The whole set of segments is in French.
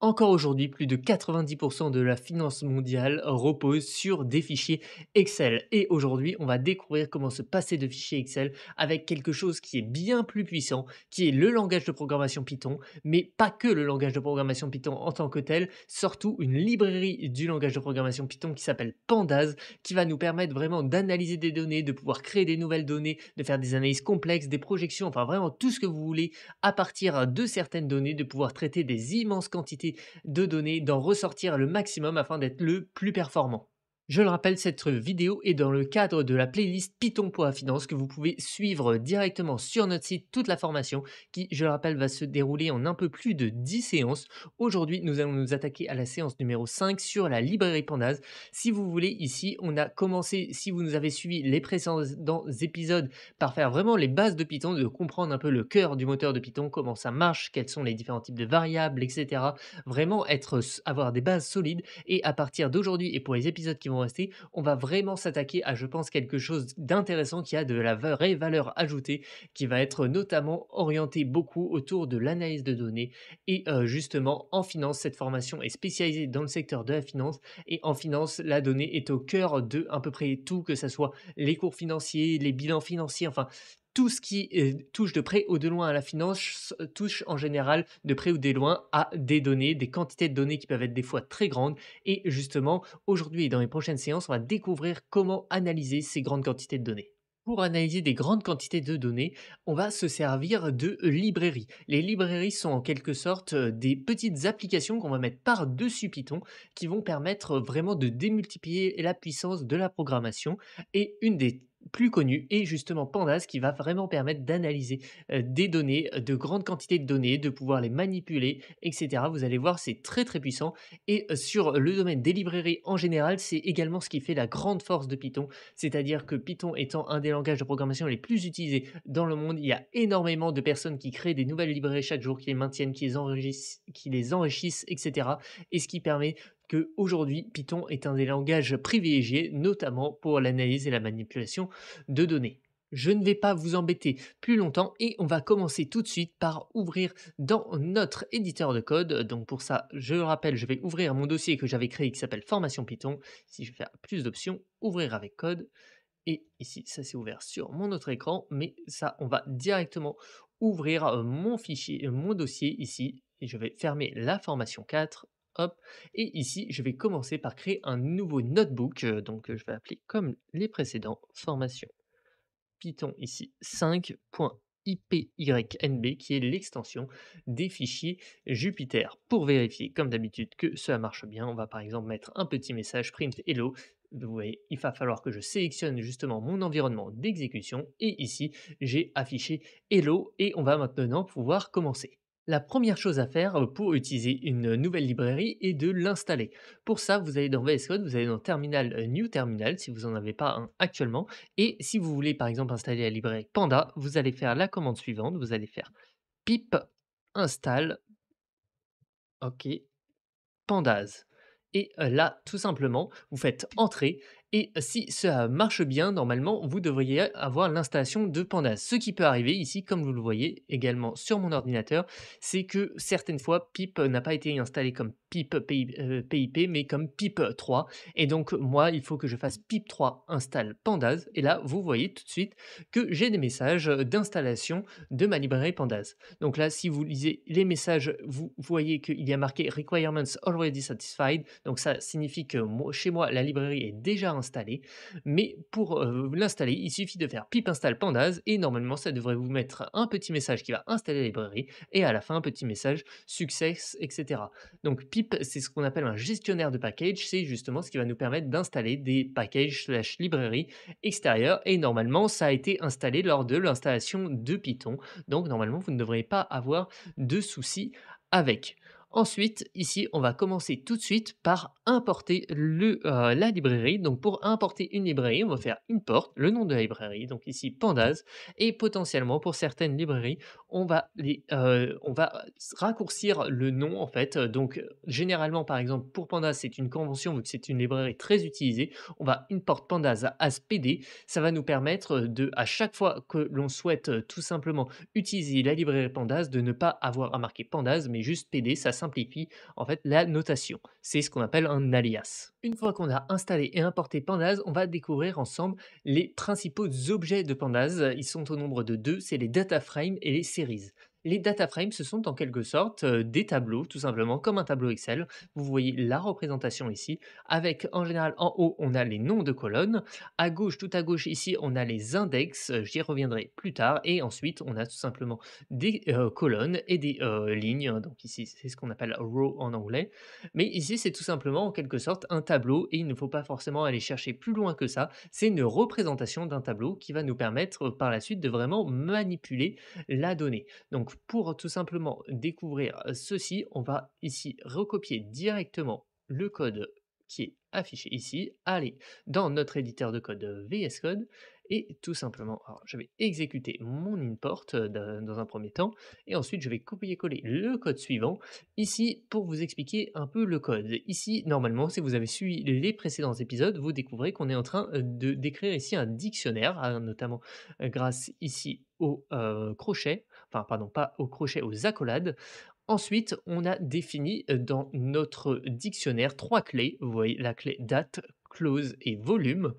Encore aujourd'hui, plus de 90% de la finance mondiale repose sur des fichiers Excel. Et aujourd'hui, on va découvrir comment se passer de fichiers Excel avec quelque chose qui est bien plus puissant, qui est le langage de programmation Python, mais pas que le langage de programmation Python en tant que tel, surtout une librairie du langage de programmation Python qui s'appelle Pandas, qui va nous permettre vraiment d'analyser des données, de pouvoir créer des nouvelles données, de faire des analyses complexes, des projections, enfin vraiment tout ce que vous voulez à partir de certaines données, de pouvoir traiter des immenses quantités de données, d'en ressortir le maximum afin d'être le plus performant. Je le rappelle, cette vidéo est dans le cadre de la playlist Python pour la finance que vous pouvez suivre directement sur notre site toute la formation qui, je le rappelle, va se dérouler en un peu plus de 10 séances. Aujourd'hui, nous allons nous attaquer à la séance numéro 5 sur la librairie Pandas. Si vous voulez, ici, on a commencé, si vous nous avez suivi les précédents épisodes, par faire vraiment les bases de Python, de comprendre un peu le cœur du moteur de Python, comment ça marche, quels sont les différents types de variables, etc. Vraiment avoir des bases solides et à partir d'aujourd'hui et pour les épisodes qui vont rester, on va vraiment s'attaquer à, je pense, quelque chose d'intéressant qui a de la vraie valeur ajoutée, qui va être notamment orienté beaucoup autour de l'analyse de données et justement en finance, cette formation est spécialisée dans le secteur de la finance et en finance, la donnée est au cœur de à peu près tout, que ça soit les cours financiers, les bilans financiers, enfin tout ce qui touche de près ou de loin à la finance touche en général de près ou de loin à des données, des quantités de données qui peuvent être des fois très grandes. Et justement, aujourd'hui et dans les prochaines séances, on va découvrir comment analyser ces grandes quantités de données. Pour analyser des grandes quantités de données, on va se servir de librairies. Les librairies sont en quelque sorte des petites applications qu'on va mettre par-dessus Python qui vont permettre vraiment de démultiplier la puissance de la programmation. Et une des plus connues est justement Pandas qui va vraiment permettre d'analyser des données, de grandes quantités de données, de pouvoir les manipuler, etc. Vous allez voir, c'est très très puissant. Et sur le domaine des librairies en général, c'est également ce qui fait la grande force de Python, c'est-à-dire que Python étant un des langages de programmation les plus utilisés dans le monde, il y a énormément de personnes qui créent des nouvelles librairies chaque jour, qui les maintiennent, qui les enrichissent, etc. Et ce qui permet que aujourd'hui Python est un des langages privilégiés, notamment pour l'analyse et la manipulation de données. Je ne vais pas vous embêter plus longtemps et on va commencer tout de suite par ouvrir dans notre éditeur de code. Donc pour ça, je le rappelle, je vais ouvrir mon dossier que j'avais créé qui s'appelle Formation Python. Si je vais faire plus d'options, ouvrir avec code. Et ici, ça s'est ouvert sur mon autre écran, mais ça, on va directement ouvrir mon fichier, mon dossier ici. Et je vais fermer la formation 4. Hop. Et ici, je vais commencer par créer un nouveau notebook. Donc, je vais appeler comme les précédents, formation Python ici 5.ipynb qui est l'extension des fichiers Jupyter. Pour vérifier, comme d'habitude, que cela marche bien, on va par exemple mettre un petit message print hello. Vous voyez, il va falloir que je sélectionne justement mon environnement d'exécution et ici, j'ai affiché hello et on va maintenant pouvoir commencer. La première chose à faire pour utiliser une nouvelle librairie est de l'installer. Pour ça, vous allez dans VS Code, vous allez dans Terminal, New Terminal si vous n'en avez pas un actuellement. Et si vous voulez par exemple installer la librairie Panda, vous allez faire la commande suivante, vous allez faire pip install, OK, Pandas. Et là, tout simplement, vous faites entrer et si ça marche bien, normalement, vous devriez avoir l'installation de Pandas. Ce qui peut arriver ici, comme vous le voyez également sur mon ordinateur, c'est que certaines fois, pip n'a pas été installé comme pip, mais comme pip3. Et donc, moi, il faut que je fasse pip3 install Pandas. Et là, vous voyez tout de suite que j'ai des messages d'installation de ma librairie Pandas. Donc là, si vous lisez les messages, vous voyez qu'il y a marqué Requirements already satisfied. Donc ça signifie que chez moi, la librairie est déjà installée. Mais pour l'installer, il suffit de faire pip install pandas et normalement, ça devrait vous mettre un petit message qui va installer la librairie et à la fin, un petit message success, etc. Donc pip, c'est ce qu'on appelle un gestionnaire de package. C'est justement ce qui va nous permettre d'installer des packages slash librairies extérieures et normalement, ça a été installé lors de l'installation de Python. Donc normalement, vous ne devriez pas avoir de soucis avec. Ensuite, ici, on va commencer tout de suite par importer la librairie. Donc pour importer une librairie, on va faire import, le nom de la librairie, donc ici pandas, et potentiellement pour certaines librairies, on va raccourcir le nom en fait, donc généralement par exemple pour Pandas c'est une convention vu que c'est une librairie très utilisée, on va import pandas as PD. Ça va nous permettre de à chaque fois que l'on souhaite, tout simplement utiliser la librairie pandas de ne pas avoir à marquer pandas mais juste PD, ça simplifie en fait la notation. C'est ce qu'on appelle un alias. Une fois qu'on a installé et importé pandas, on va découvrir ensemble les principaux objets de pandas. Ils sont au nombre de 2, c'est les data frames et les series. Les data frames, ce sont en quelque sorte des tableaux, tout simplement, comme un tableau Excel. Vous voyez la représentation ici, avec en général en haut, on a les noms de colonnes. À gauche, tout à gauche, ici, on a les index. J'y reviendrai plus tard. Et ensuite, on a tout simplement des colonnes et des lignes. Donc ici, c'est ce qu'on appelle row en anglais. Mais ici, c'est tout simplement en quelque sorte un tableau et il ne faut pas forcément aller chercher plus loin que ça. C'est une représentation d'un tableau qui va nous permettre par la suite de vraiment manipuler la donnée. Donc pour tout simplement découvrir ceci, on va ici recopier directement le code qui est affiché ici, aller dans notre éditeur de code VS Code et tout simplement, alors je vais exécuter mon import dans un premier temps et ensuite je vais copier-coller le code suivant ici pour vous expliquer un peu le code. Ici, normalement, si vous avez suivi les précédents épisodes, vous découvrez qu'on est en train de d'écrire ici un dictionnaire, notamment grâce ici au crochet, enfin pardon, pas au crochet, aux accolades. Ensuite, on a défini dans notre dictionnaire 3 clés. Vous voyez la clé date, clause et volume.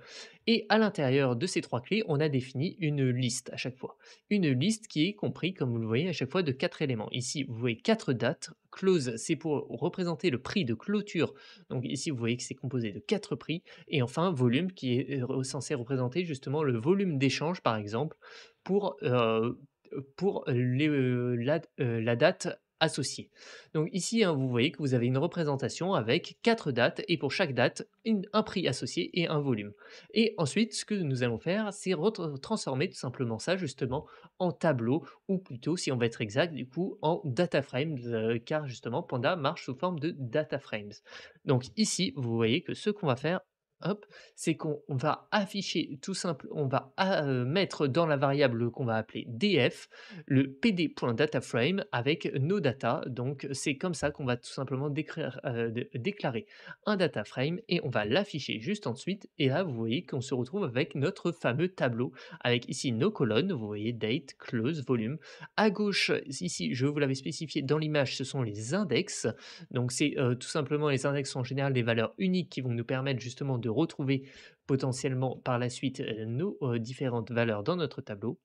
Et à l'intérieur de ces 3 clés, on a défini une liste à chaque fois. Une liste qui est comprise, comme vous le voyez, à chaque fois de 4 éléments. Ici, vous voyez 4 dates. Clause, c'est pour représenter le prix de clôture. Donc ici, vous voyez que c'est composé de 4 prix. Et enfin, volume qui est censé représenter justement le volume d'échange, par exemple, pour, la date associée. Donc ici, hein, vous voyez que vous avez une représentation avec 4 dates et pour chaque date, un prix associé et un volume. Et ensuite, ce que nous allons faire, c'est transformer tout simplement ça justement en tableau ou plutôt, si on va être exact, du coup, en data frames, car justement, Panda marche sous forme de data frames. Donc ici, vous voyez que ce qu'on va faire, hop, c'est qu'on va afficher tout simple, on va mettre dans la variable qu'on va appeler df le pd.dataframe avec nos data. Donc, c'est comme ça qu'on va tout simplement déclarer un data frame et on va l'afficher juste ensuite. Et là, vous voyez qu'on se retrouve avec notre fameux tableau avec ici nos colonnes. Vous voyez date, close, volume. À gauche, ici, je vous l'avais spécifié dans l'image, ce sont les index. Donc, c'est tout simplement les index sont en général des valeurs uniques qui vont nous permettre justement de retrouver potentiellement par la suite nos différentes valeurs dans notre tableau.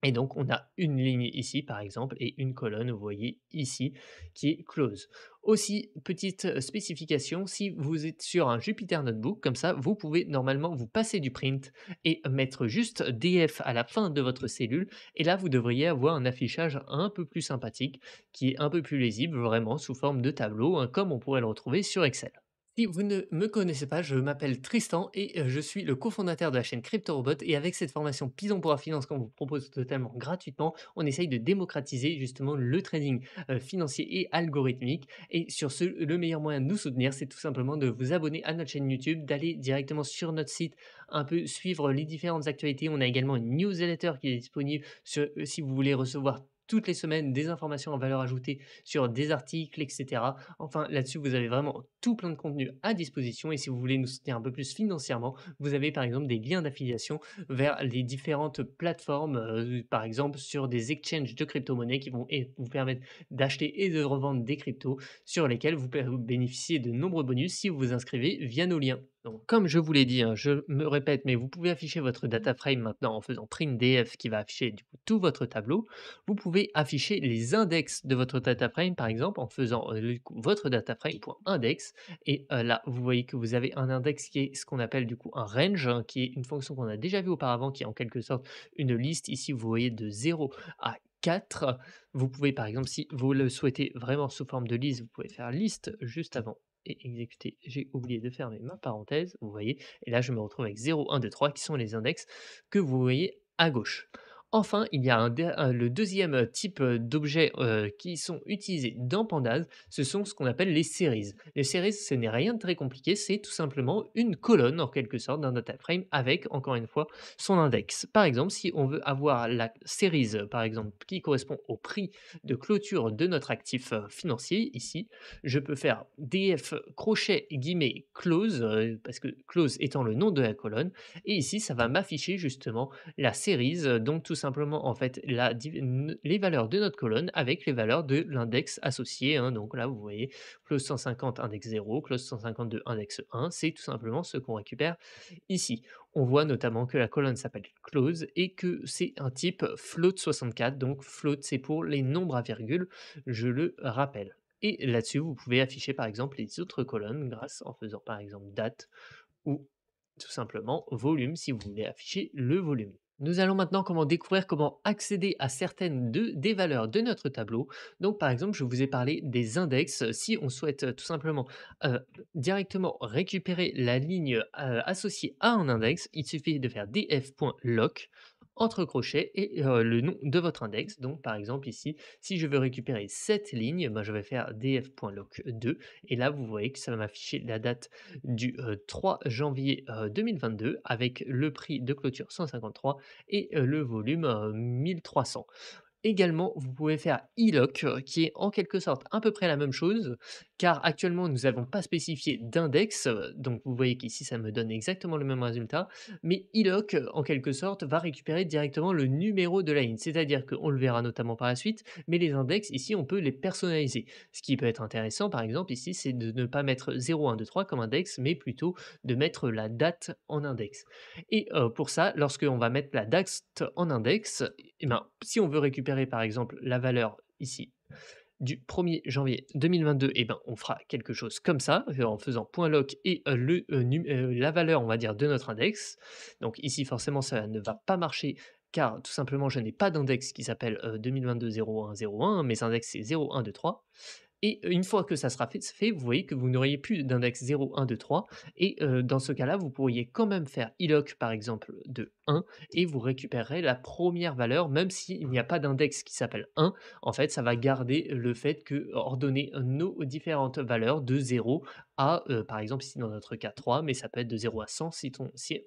Et donc, on a une ligne ici, par exemple, et une colonne, vous voyez ici, qui est close. Aussi, petite spécification, si vous êtes sur un Jupyter Notebook, comme ça, vous pouvez normalement vous passer du print et mettre juste DF à la fin de votre cellule. Et là, vous devriez avoir un affichage un peu plus sympathique, qui est un peu plus lisible, vraiment sous forme de tableau, hein, comme on pourrait le retrouver sur Excel. Si vous ne me connaissez pas, je m'appelle Tristan et je suis le cofondateur de la chaîne CryptoRobot et avec cette formation Python pour la finance qu'on vous propose totalement gratuitement, on essaye de démocratiser justement le trading financier et algorithmique. Et sur ce, le meilleur moyen de nous soutenir, c'est tout simplement de vous abonner à notre chaîne YouTube, d'aller directement sur notre site, un peu suivre les différentes actualités. On a également une newsletter qui est disponible si vous voulez recevoir toutes les semaines des informations en valeur ajoutée sur des articles, etc. Enfin, là-dessus, vous avez vraiment tout plein de contenu à disposition et si vous voulez nous soutenir un peu plus financièrement, vous avez par exemple des liens d'affiliation vers les différentes plateformes, par exemple sur des exchanges de crypto-monnaies qui vont vous permettre d'acheter et de revendre des cryptos sur lesquels vous bénéficiez de nombreux bonus si vous vous inscrivez via nos liens. Donc, comme je vous l'ai dit, hein, je me répète, mais vous pouvez afficher votre data frame maintenant en faisant print df qui va afficher du coup tout votre tableau. Vous pouvez afficher les index de votre data frame, par exemple, en faisant du coup, votre data frame.index. Et là, vous voyez que vous avez un index qui est ce qu'on appelle du coup un range, hein, qui est une fonction qu'on a déjà vue auparavant, qui est en quelque sorte une liste. Ici, vous voyez de 0 à 4. Vous pouvez, par exemple, si vous le souhaitez vraiment sous forme de liste, vous pouvez faire liste juste avant et exécuter. J'ai oublié de fermer ma parenthèse, vous voyez. Et là, je me retrouve avec 0, 1, 2, 3 qui sont les index que vous voyez à gauche. Enfin, il y a le deuxième type, d'objets, qui sont utilisés dans Pandas, ce sont ce qu'on appelle les series. Les series, ce n'est rien de très compliqué, c'est tout simplement une colonne en quelque sorte d'un data frame avec, encore une fois, son index. Par exemple, si on veut avoir la series, par exemple, qui correspond au prix de clôture de notre actif, financier ici, je peux faire df crochet guillemets close, parce que close étant le nom de la colonne et ici ça va m'afficher justement la series, donc tout simplement, en fait, la div n les valeurs de notre colonne avec les valeurs de l'index associé, hein. Donc là, vous voyez, clause 150 index 0, clause 152 index 1, c'est tout simplement ce qu'on récupère ici. On voit notamment que la colonne s'appelle clause et que c'est un type float 64, donc float, c'est pour les nombres à virgule, je le rappelle. Et là-dessus, vous pouvez afficher, par exemple, les autres colonnes grâce en faisant, par exemple, date ou tout simplement volume si vous voulez afficher le volume. Nous allons maintenant découvrir comment accéder à certaines des valeurs de notre tableau. Donc par exemple, je vous ai parlé des index. Si on souhaite tout simplement euh, directement récupérer la ligne associée à un index, il suffit de faire df.lock entre crochets et le nom de votre index. Donc par exemple ici, si je veux récupérer cette ligne, ben, je vais faire df.lock2 et là vous voyez que ça va m'afficher la date du 3 janvier 2022 avec le prix de clôture 153 et le volume 1300. Également, vous pouvez faire iLock, qui est en quelque sorte à peu près la même chose, car actuellement nous n'avons pas spécifié d'index, donc vous voyez qu'ici ça me donne exactement le même résultat, mais iLock, en quelque sorte, va récupérer directement le numéro de la ligne. C'est-à-dire qu'on le verra notamment par la suite, mais les index ici on peut les personnaliser. Ce qui peut être intéressant par exemple ici, c'est de ne pas mettre 0, 1, 2, 3 comme index, mais plutôt de mettre la date en index. Et pour ça, lorsqu'on va mettre la date en index, et ben, si on veut récupérer par exemple la valeur ici du 1er janvier 2022, et ben, on fera quelque chose comme ça, en faisant .lock et la valeur, on va dire, de notre index. Donc ici, forcément, ça ne va pas marcher car tout simplement, je n'ai pas d'index qui s'appelle 2022 01 01. Mes index, c'est 0, 1, 2, 3. Et une fois que ça sera fait, vous voyez que vous n'auriez plus d'index 0, 1, 2, 3 et dans ce cas-là, vous pourriez quand même faire iLock par exemple de 1 et vous récupérerez la première valeur même s'il n'y a pas d'index qui s'appelle 1. En fait, ça va garder le fait que ordonner nos différentes valeurs de 0 à, par exemple ici dans notre cas 3, mais ça peut être de 0 à 100 si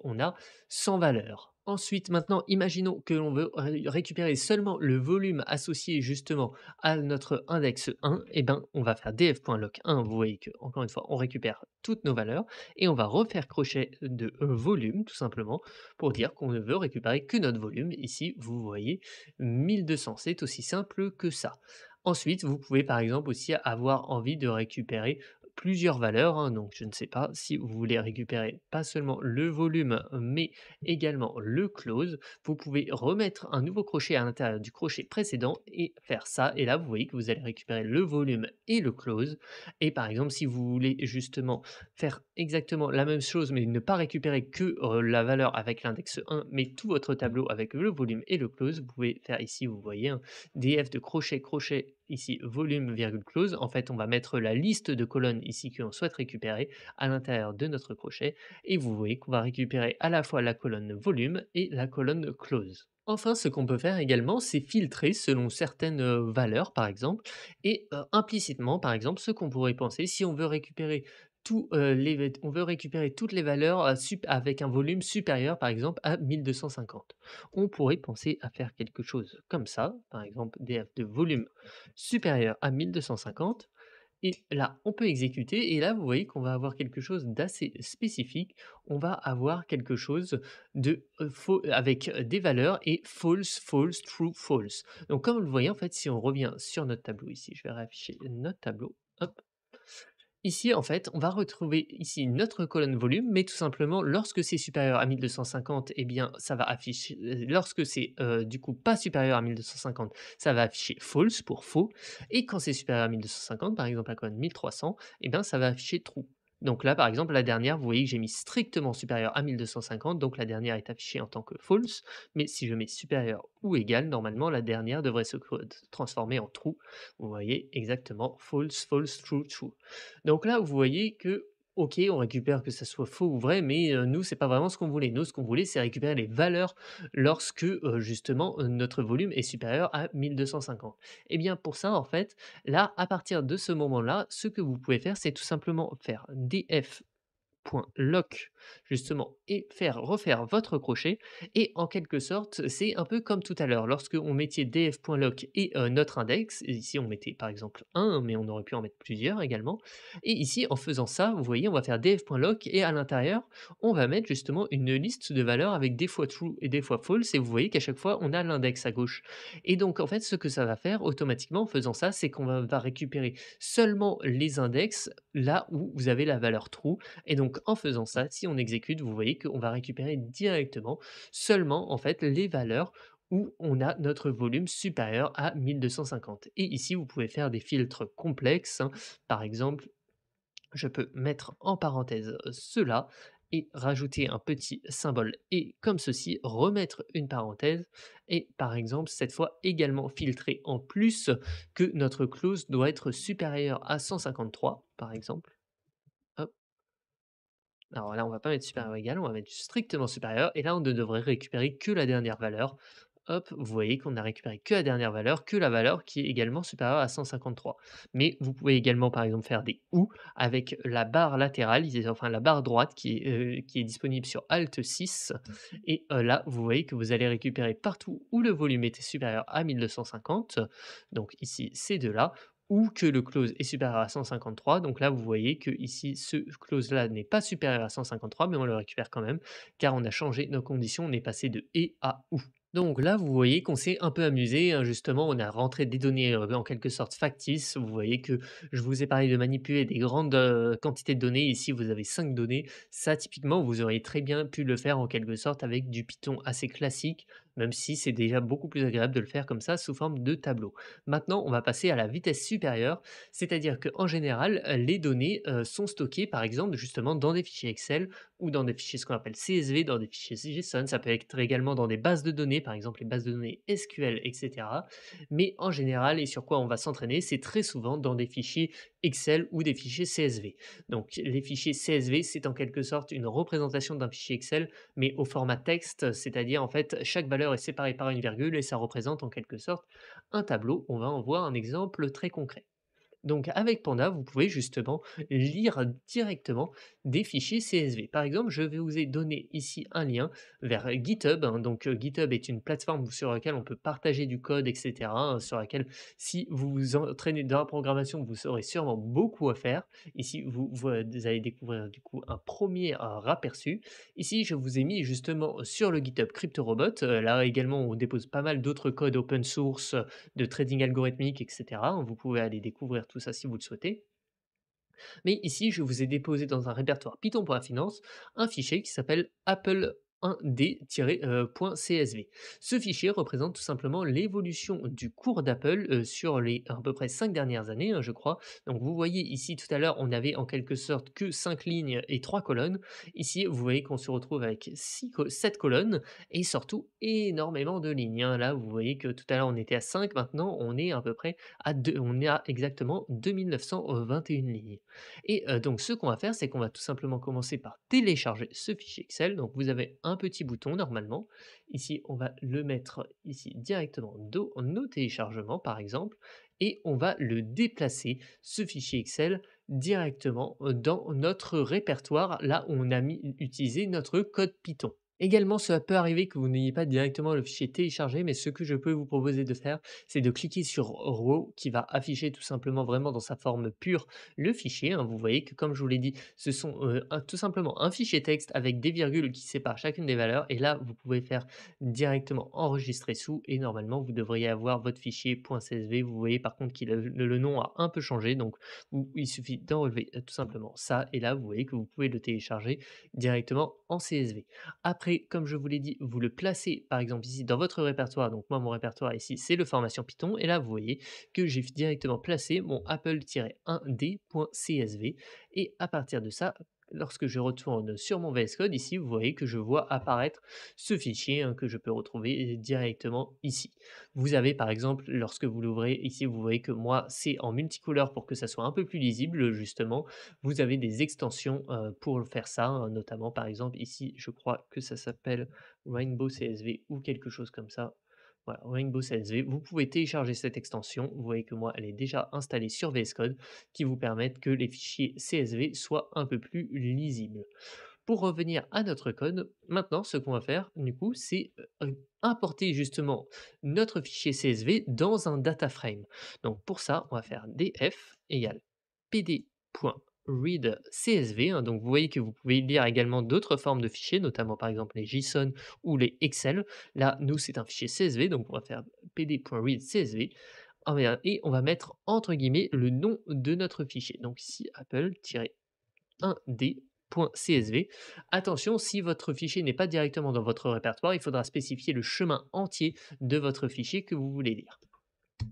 on a 100 valeurs. Ensuite, maintenant, imaginons que l'on veut récupérer seulement le volume associé justement à notre index 1, et ben, on va faire df.lock1. Vous voyez que encore une fois, on récupère toutes nos valeurs et on va refaire crochet de volume tout simplement pour dire qu'on ne veut récupérer que notre volume. Ici, vous voyez 1200. C'est aussi simple que ça. Ensuite, vous pouvez par exemple aussi avoir envie de récupérer plusieurs valeurs, hein. Donc je ne sais pas si vous voulez récupérer pas seulement le volume mais également le close, vous pouvez remettre un nouveau crochet à l'intérieur du crochet précédent et faire ça. Et là, vous voyez que vous allez récupérer le volume et le close. Et par exemple, si vous voulez justement faire exactement la même chose, mais ne pas récupérer que la valeur avec l'index 1, mais tout votre tableau avec le volume et le close, vous pouvez faire ici, vous voyez, un df de crochet, crochet, ici, volume, virgule, close. En fait, on va mettre la liste de colonnes ici que l'on souhaite récupérer à l'intérieur de notre crochet et vous voyez qu'on va récupérer à la fois la colonne volume et la colonne close. Enfin, ce qu'on peut faire également, c'est filtrer selon certaines valeurs, par exemple, et implicitement, par exemple, ce qu'on pourrait penser, si on veut récupérer on veut récupérer toutes les valeurs avec un volume supérieur, par exemple, à 1250. On pourrait penser à faire quelque chose comme ça, par exemple, df de volume supérieur à 1250 et là, on peut exécuter et là, vous voyez qu'on va avoir quelque chose d'assez spécifique. On va avoir quelque chose de faux avec des valeurs et false, false, true, false. Donc comme vous le voyez, en fait, si on revient sur notre tableau ici, je vais réafficher notre tableau. Hop. Ici, en fait, on va retrouver ici notre colonne volume, mais tout simplement, lorsque c'est supérieur à 1250, eh bien, ça va afficher, lorsque c'est du coup pas supérieur à 1250, ça va afficher false pour faux. Et quand c'est supérieur à 1250, par exemple la colonne 1300, eh bien, ça va afficher true. Donc là, par exemple, la dernière, vous voyez que j'ai mis strictement supérieur à 1250, donc la dernière est affichée en tant que false. Mais si je mets supérieur ou égal, normalement, la dernière devrait se transformer en true. Vous voyez exactement false, false, true, true. Donc là, vous voyez que OK, on récupère que ça soit faux ou vrai, mais nous, c'est pas vraiment ce qu'on voulait. Nous, ce qu'on voulait, c'est récupérer les valeurs lorsque, justement, notre volume est supérieur à 1 250. Et bien, pour ça, en fait, là, à partir de ce moment-là, ce que vous pouvez faire, c'est tout simplement faire df lock justement et refaire votre crochet et en quelque sorte, c'est un peu comme tout à l'heure. Lorsque on mettait df.lock et notre index, et ici on mettait par exemple un mais on aurait pu en mettre plusieurs également et ici en faisant ça, vous voyez, on va faire df.lock et à l'intérieur, on va mettre justement une liste de valeurs avec des fois true et des fois false et vous voyez qu'à chaque fois, on a l'index à gauche et donc en fait, ce que ça va faire automatiquement en faisant ça, c'est qu'on va récupérer seulement les index là où vous avez la valeur true et donc en faisant ça, si on exécute, vous voyez qu'on va récupérer directement seulement en fait les valeurs où on a notre volume supérieur à 1 250 et ici vous pouvez faire des filtres complexes, hein. Par exemple, je peux mettre en parenthèse cela et rajouter un petit symbole et comme ceci, remettre une parenthèse et par exemple cette fois également filtrer en plus que notre clause doit être supérieure à 153 par exemple. Hop. Alors là, on va pas mettre supérieur ou égal, on va mettre strictement supérieur et là, on ne devrait récupérer que la dernière valeur. Hop, vous voyez qu'on a récupéré que la dernière valeur, que la valeur qui est également supérieure à 153. Mais vous pouvez également, par exemple, faire des OU avec la barre latérale, enfin la barre droite qui est disponible sur Alt 6. Et là, vous voyez que vous allez récupérer partout où le volume était supérieur à 1250. Donc ici, ces deux-là ou que le close est supérieur à 153. Donc là, vous voyez que ici, ce close-là n'est pas supérieur à 153, mais on le récupère quand même, car on a changé nos conditions, on est passé de et à ou. Donc là, vous voyez qu'on s'est un peu amusé, hein, justement, on a rentré des données en quelque sorte factices. Vous voyez que je vous ai parlé de manipuler des grandes quantités de données. Ici, vous avez 5 données. Ça, typiquement, vous auriez très bien pu le faire en quelque sorte avec du Python assez classique, même si c'est déjà beaucoup plus agréable de le faire comme ça sous forme de tableau. Maintenant, on va passer à la vitesse supérieure, c'est-à-dire qu'en général, les données sont stockées, par exemple, justement, dans des fichiers Excel ou dans des fichiers ce qu'on appelle CSV, dans des fichiers JSON. Ça peut être également dans des bases de données, par exemple les bases de données SQL, etc. Mais en général, et sur quoi on va s'entraîner, c'est très souvent dans des fichiers Excel ou des fichiers CSV. Donc les fichiers CSV, c'est en quelque sorte une représentation d'un fichier Excel, mais au format texte, c'est-à-dire en fait chaque valeur est séparée par une virgule et ça représente en quelque sorte un tableau. On va en voir un exemple très concret. Donc avec Panda, vous pouvez justement lire directement des fichiers CSV. Par exemple, je vais vous ai donné ici un lien vers GitHub, hein. Donc GitHub est une plateforme sur laquelle on peut partager du code, etc., hein, sur laquelle si vous vous entraînez dans la programmation, vous aurez sûrement beaucoup à faire. Ici, vous allez découvrir du coup un premier aperçu. Ici, je vous ai mis justement sur le GitHub CryptoRobot. Là également, on dépose pas mal d'autres codes open source de trading algorithmique, etc. Vous pouvez aller découvrir tout ça si vous le souhaitez. Mais ici, je vous ai déposé dans un répertoire Python.finance un fichier qui s'appelle Apple 1D-.csv. Ce fichier représente tout simplement l'évolution du cours d'Apple sur les à peu près 5 dernières années, hein, je crois. Donc vous voyez ici tout à l'heure, on avait en quelque sorte que 5 lignes et 3 colonnes. Ici, vous voyez qu'on se retrouve avec 7 colonnes et surtout énormément de lignes, hein. Là, vous voyez que tout à l'heure, on était à 5, maintenant on est à peu près à 2, on est à exactement 2921 lignes. Et donc ce qu'on va faire, c'est qu'on va tout simplement commencer par télécharger ce fichier Excel. Donc vous avez un petit bouton normalement. Ici, on va le mettre ici directement dans nos téléchargements par exemple et on va le déplacer, ce fichier Excel, directement dans notre répertoire, là où on a utilisé notre code Python. Également, cela peut arriver que vous n'ayez pas directement le fichier téléchargé, mais ce que je peux vous proposer de faire, c'est de cliquer sur Raw qui va afficher tout simplement vraiment dans sa forme pure le fichier, hein. Vous voyez que comme je vous l'ai dit, ce sont tout simplement un fichier texte avec des virgules qui séparent chacune des valeurs. Et là, vous pouvez faire directement enregistrer sous et normalement, vous devriez avoir votre fichier .csv. Vous voyez par contre que le nom a un peu changé. Donc, il suffit d'enlever tout simplement ça. Et là, vous voyez que vous pouvez le télécharger directement en CSV. Après, comme je vous l'ai dit, vous le placez par exemple ici dans votre répertoire. Donc moi, mon répertoire ici, c'est le formation Python. Et là, vous voyez que j'ai directement placé mon Apple-1D.csv et à partir de ça, lorsque je retourne sur mon VS Code ici, vous voyez que je vois apparaître ce fichier, hein, que je peux retrouver directement ici. Vous avez par exemple, lorsque vous l'ouvrez ici, vous voyez que moi, c'est en multicouleur pour que ça soit un peu plus lisible justement. Vous avez des extensions, pour faire ça, hein, notamment par exemple ici, je crois que ça s'appelle Rainbow CSV ou quelque chose comme ça. Voilà, Rainbow CSV. Vous pouvez télécharger cette extension. Vous voyez que moi, elle est déjà installée sur VS Code, qui vous permettent que les fichiers CSV soient un peu plus lisibles. Pour revenir à notre code, maintenant, ce qu'on va faire, du coup, c'est importer justement notre fichier CSV dans un data frame. Donc pour ça, on va faire df égale pd.readCSV, hein. Donc vous voyez que vous pouvez lire également d'autres formes de fichiers, notamment par exemple les JSON ou les Excel. Là, nous, c'est un fichier CSV, donc on va faire pd.readCSV. Et on va mettre entre guillemets le nom de notre fichier. Donc ici, apple-1d.csv. Attention, si votre fichier n'est pas directement dans votre répertoire, il faudra spécifier le chemin entier de votre fichier que vous voulez lire.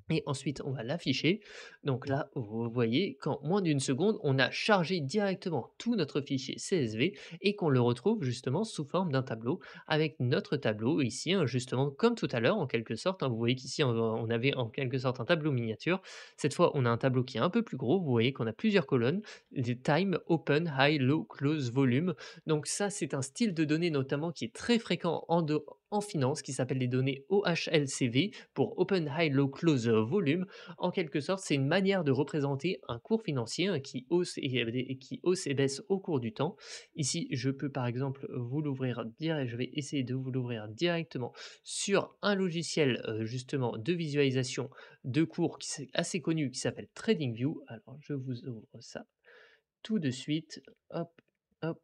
Et ensuite, on va l'afficher. Donc là, vous voyez qu'en moins d'une seconde, on a chargé directement tout notre fichier CSV et qu'on le retrouve justement sous forme d'un tableau avec notre tableau ici, hein, justement comme tout à l'heure en quelque sorte, hein. Vous voyez qu'ici, on avait en quelque sorte un tableau miniature. Cette fois, on a un tableau qui est un peu plus gros. Vous voyez qu'on a plusieurs colonnes, des time, open, high, low, close, volume. Donc ça, c'est un style de données notamment qui est très fréquent en finance, qui s'appelle les données OHLCV pour Open High Low Close Volume. En quelque sorte, c'est une manière de représenter un cours financier, hein, qui hausse et qui hausse et baisse au cours du temps. Ici, je peux par exemple vous l'ouvrir direct, je vais essayer de vous l'ouvrir directement sur un logiciel justement de visualisation de cours qui est assez connu qui s'appelle TradingView. Alors, je vous ouvre ça tout de suite. Hop, hop.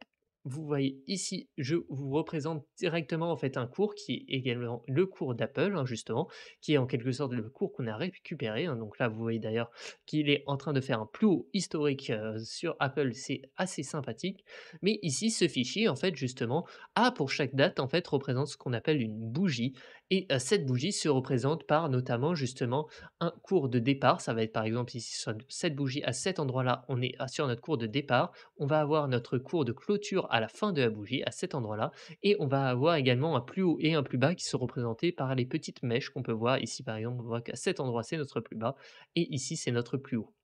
Vous voyez ici, je vous représente directement en fait un cours qui est également le cours d'Apple, hein, justement, qui est en quelque sorte le cours qu'on a récupéré, hein. Donc là, vous voyez d'ailleurs qu'il est en train de faire un plus haut historique sur Apple, c'est assez sympathique. Mais ici, ce fichier, en fait, justement, a pour chaque date, en fait, représente ce qu'on appelle une bougie. Et cette bougie se représente par notamment, justement, un cours de départ. Ça va être par exemple ici sur cette bougie à cet endroit-là, on est sur notre cours de départ. On va avoir notre cours de clôture à la fin de la bougie, à cet endroit-là. Et on va avoir également un plus haut et un plus bas qui sont représentés par les petites mèches qu'on peut voir. Ici, par exemple, on voit qu'à cet endroit, c'est notre plus bas. Et ici, c'est notre plus haut.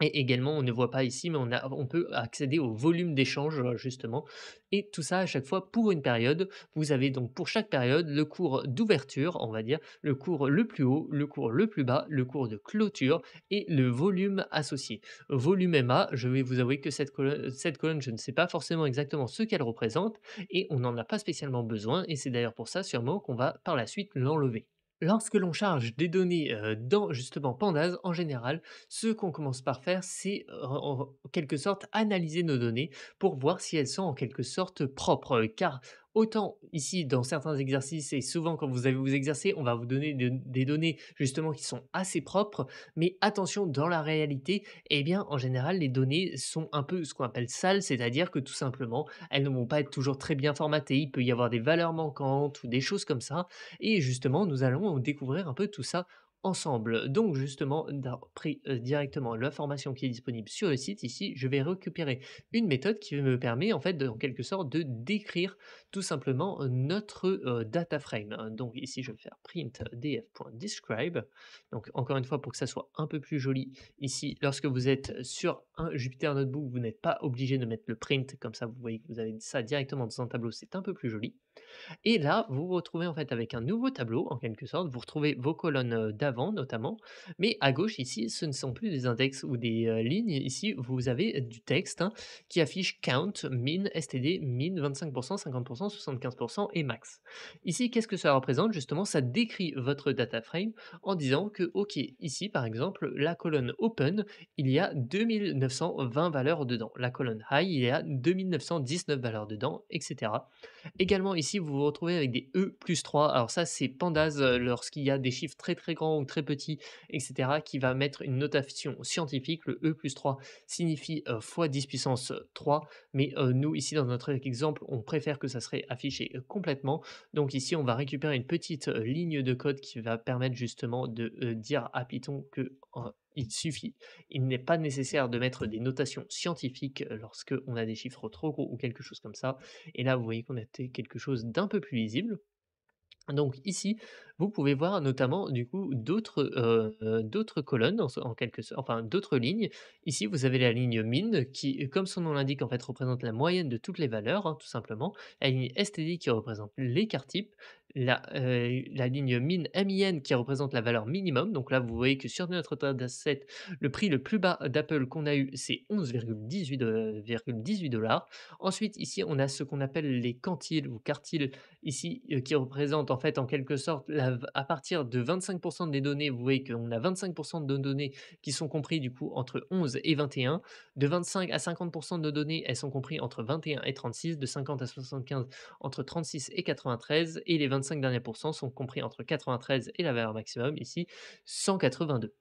Et également, on ne voit pas ici, mais on peut accéder au volume d'échange, justement, et tout ça à chaque fois pour une période. Vous avez donc pour chaque période le cours d'ouverture, on va dire, le cours le plus haut, le cours le plus bas, le cours de clôture et le volume associé. Volume MA, je vais vous avouer que cette colonne, je ne sais pas forcément exactement ce qu'elle représente et on n'en a pas spécialement besoin et c'est d'ailleurs pour ça sûrement qu'on va par la suite l'enlever. Lorsque l'on charge des données, dans justement Pandas, en général, ce qu'on commence par faire, c'est en quelque sorte analyser nos données pour voir si elles sont en quelque sorte propres, car autant ici dans certains exercices et souvent quand vous allez vous exercer, on va vous donner des données justement qui sont assez propres, mais attention dans la réalité, eh bien en général les données sont un peu ce qu'on appelle sales, c'est-à-dire que tout simplement, elles ne vont pas être toujours très bien formatées, il peut y avoir des valeurs manquantes ou des choses comme ça et justement, nous allons découvrir un peu tout ça ensemble. Donc justement, d'après directement l'information qui est disponible sur le site, ici, je vais récupérer une méthode qui me permet en fait, en quelque sorte, de décrire tout simplement notre data frame, hein. Donc ici, je vais faire print df.describe. Donc encore une fois, pour que ça soit un peu plus joli, ici, lorsque vous êtes sur un Jupyter Notebook, vous n'êtes pas obligé de mettre le print, comme ça vous voyez que vous avez ça directement dans un tableau, c'est un peu plus joli. Et là, vous vous retrouvez en fait avec un nouveau tableau, en quelque sorte. Vous retrouvez vos colonnes d'avant notamment, mais à gauche ici, ce ne sont plus des index ou des lignes. Ici, vous avez du texte, hein, qui affiche count, min, std, min, 25%, 50%, 75% et max. Ici, qu'est-ce que ça représente? Justement, ça décrit votre data frame en disant que, ok, ici par exemple, la colonne open, il y a 2920 valeurs dedans. La colonne high, il y a 2919 valeurs dedans, etc. Également ici, vous vous retrouvez avec des E+3. Alors ça, c'est Pandas, lorsqu'il y a des chiffres très, très grands ou très petits et cetera, qui va mettre une notation scientifique. Le E+3 signifie, fois 10 puissance 3, mais nous ici dans notre exemple, on préfère que ça serait affiché, complètement. Donc ici, on va récupérer une petite, ligne de code qui va permettre justement de, dire à Python que, il n'est pas nécessaire de mettre des notations scientifiques, lorsque on a des chiffres trop gros ou quelque chose comme ça et là, vous voyez qu'on a quelque chose d'un peu plus lisible. Donc ici, vous pouvez voir notamment du coup d'autres colonnes en quelque sorte, enfin d'autres lignes. Ici, vous avez la ligne min qui, comme son nom l'indique, en fait, représente la moyenne de toutes les valeurs, hein, tout simplement. La ligne std qui représente l'écart type, la ligne min qui représente la valeur minimum. Donc là, vous voyez que sur notre dataset, le prix le plus bas d'Apple qu'on a eu, c'est 11,18 $. Ensuite, ici, on a ce qu'on appelle les quantiles ou quartiles ici, qui représente en fait en quelque sorte à partir de 25 des données, vous voyez qu'on a 25 de données qui sont compris du coup entre 11 et 21. De 25 à 50 de nos données, elles sont compris entre 21 et 36. De 50 à 75 entre 36 et 93 et les 25 derniers pourcents sont compris entre 93 et la valeur maximum ici 182.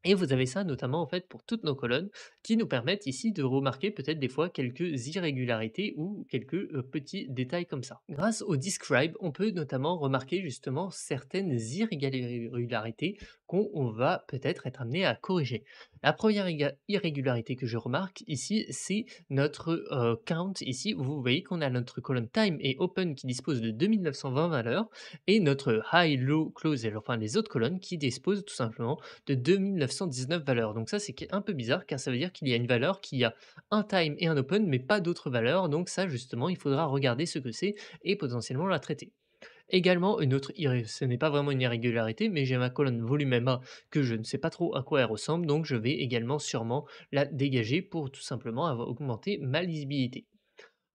Et vous avez ça notamment en fait pour toutes nos colonnes qui nous permettent ici de remarquer peut-être des fois quelques irrégularités ou quelques petits détails comme ça. Grâce au describe, on peut notamment remarquer justement certaines irrégularités qu'on va peut-être être amené à corriger. La première irrégularité que je remarque ici, c'est notre count ici, où vous voyez qu'on a notre colonne time et open qui dispose de 2920 valeurs et notre high, low, close, et enfin les autres colonnes qui disposent tout simplement de 2 919 valeurs. Donc ça, c'est un peu bizarre car ça veut dire qu'il y a une valeur qui a un time et un open, mais pas d'autres valeurs. Donc ça, justement, il faudra regarder ce que c'est et potentiellement la traiter. Également, une autre ce n'est pas vraiment une irrégularité, mais j'ai ma colonne volume MA que je ne sais pas trop à quoi elle ressemble, donc je vais également sûrement la dégager pour tout simplement augmenter ma lisibilité.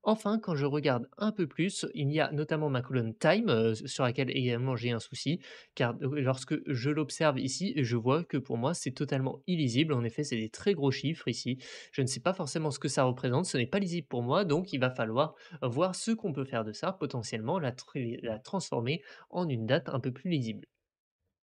Enfin, quand je regarde un peu plus, il y a notamment ma colonne time, sur laquelle également j'ai un souci, car lorsque je l'observe ici, je vois que pour moi, c'est totalement illisible. En effet, c'est des très gros chiffres ici. Je ne sais pas forcément ce que ça représente, ce n'est pas lisible pour moi, donc il va falloir voir ce qu'on peut faire de ça, potentiellement la transformer en une date un peu plus lisible.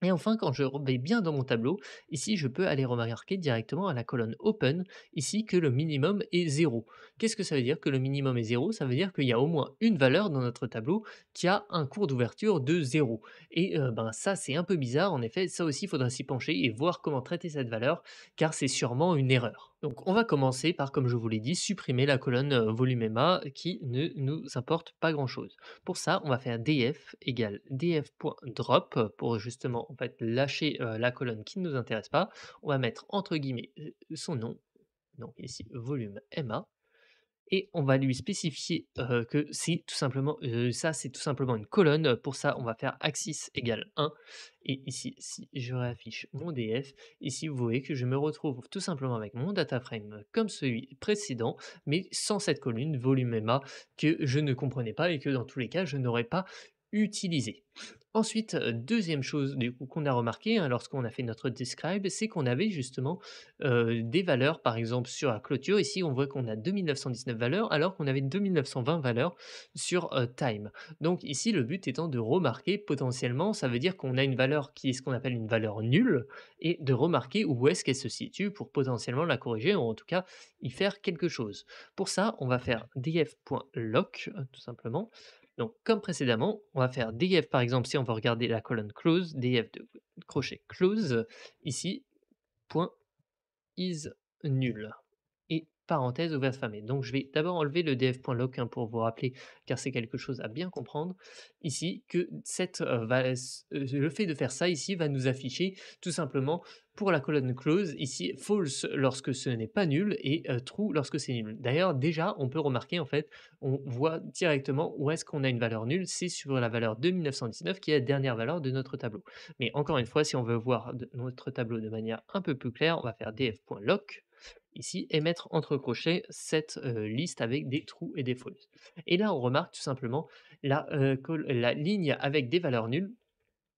Et enfin, quand je vais bien dans mon tableau, ici, je peux aller remarquer directement à la colonne Open, ici, que le minimum est 0. Qu'est-ce que ça veut dire que le minimum est 0? Ça veut dire qu'il y a au moins une valeur dans notre tableau qui a un cours d'ouverture de 0. Et ben, ça, c'est un peu bizarre. En effet, ça aussi, il faudra s'y pencher et voir comment traiter cette valeur, car c'est sûrement une erreur. Donc, on va commencer par, comme je vous l'ai dit, supprimer la colonne volume MA qui ne nous apporte pas grand-chose. Pour ça, on va faire df égale df.drop pour justement en fait lâcher la colonne qui ne nous intéresse pas. On va mettre entre guillemets son nom, donc ici volume MA, et on va lui spécifier que c'est tout simplement ça, c'est tout simplement une colonne. Pour ça, on va faire axis égale 1. Et ici, si je réaffiche mon df, ici vous voyez que je me retrouve tout simplement avec mon data frame comme celui précédent, mais sans cette colonne volume MA que je ne comprenais pas et que dans tous les cas, je n'aurais pas utilisé. Ensuite, 2e chose du coup qu'on a remarqué, hein, lorsqu'on a fait notre describe, c'est qu'on avait justement, des valeurs, par exemple sur la clôture. Ici, on voit qu'on a 2 919 valeurs alors qu'on avait 2 920 valeurs sur, time. Donc ici, le but étant de remarquer potentiellement, ça veut dire qu'on a une valeur qui est ce qu'on appelle une valeur nulle et de remarquer où est-ce qu'elle se situe pour potentiellement la corriger ou en tout cas y faire quelque chose. Pour ça, on va faire df.lock, tout simplement. Donc, comme précédemment, on va faire df par exemple, si on veut regarder la colonne close, df de crochet close, ici, point is nul et parenthèse ouverte fermée. Donc je vais d'abord enlever le df.lock, hein, pour vous rappeler, car c'est quelque chose à bien comprendre ici, que le fait de faire ça ici va nous afficher tout simplement pour la colonne close ici false lorsque ce n'est pas nul et true lorsque c'est nul. D'ailleurs déjà on peut remarquer en fait, on voit directement où est-ce qu'on a une valeur nulle, c'est sur la valeur 2919 qui est la dernière valeur de notre tableau. Mais encore une fois, si on veut voir notre tableau de manière un peu plus claire, on va faire df.lock ici et mettre entre crochets cette liste avec des trous et des false. Et là, on remarque tout simplement la ligne avec des valeurs nulles.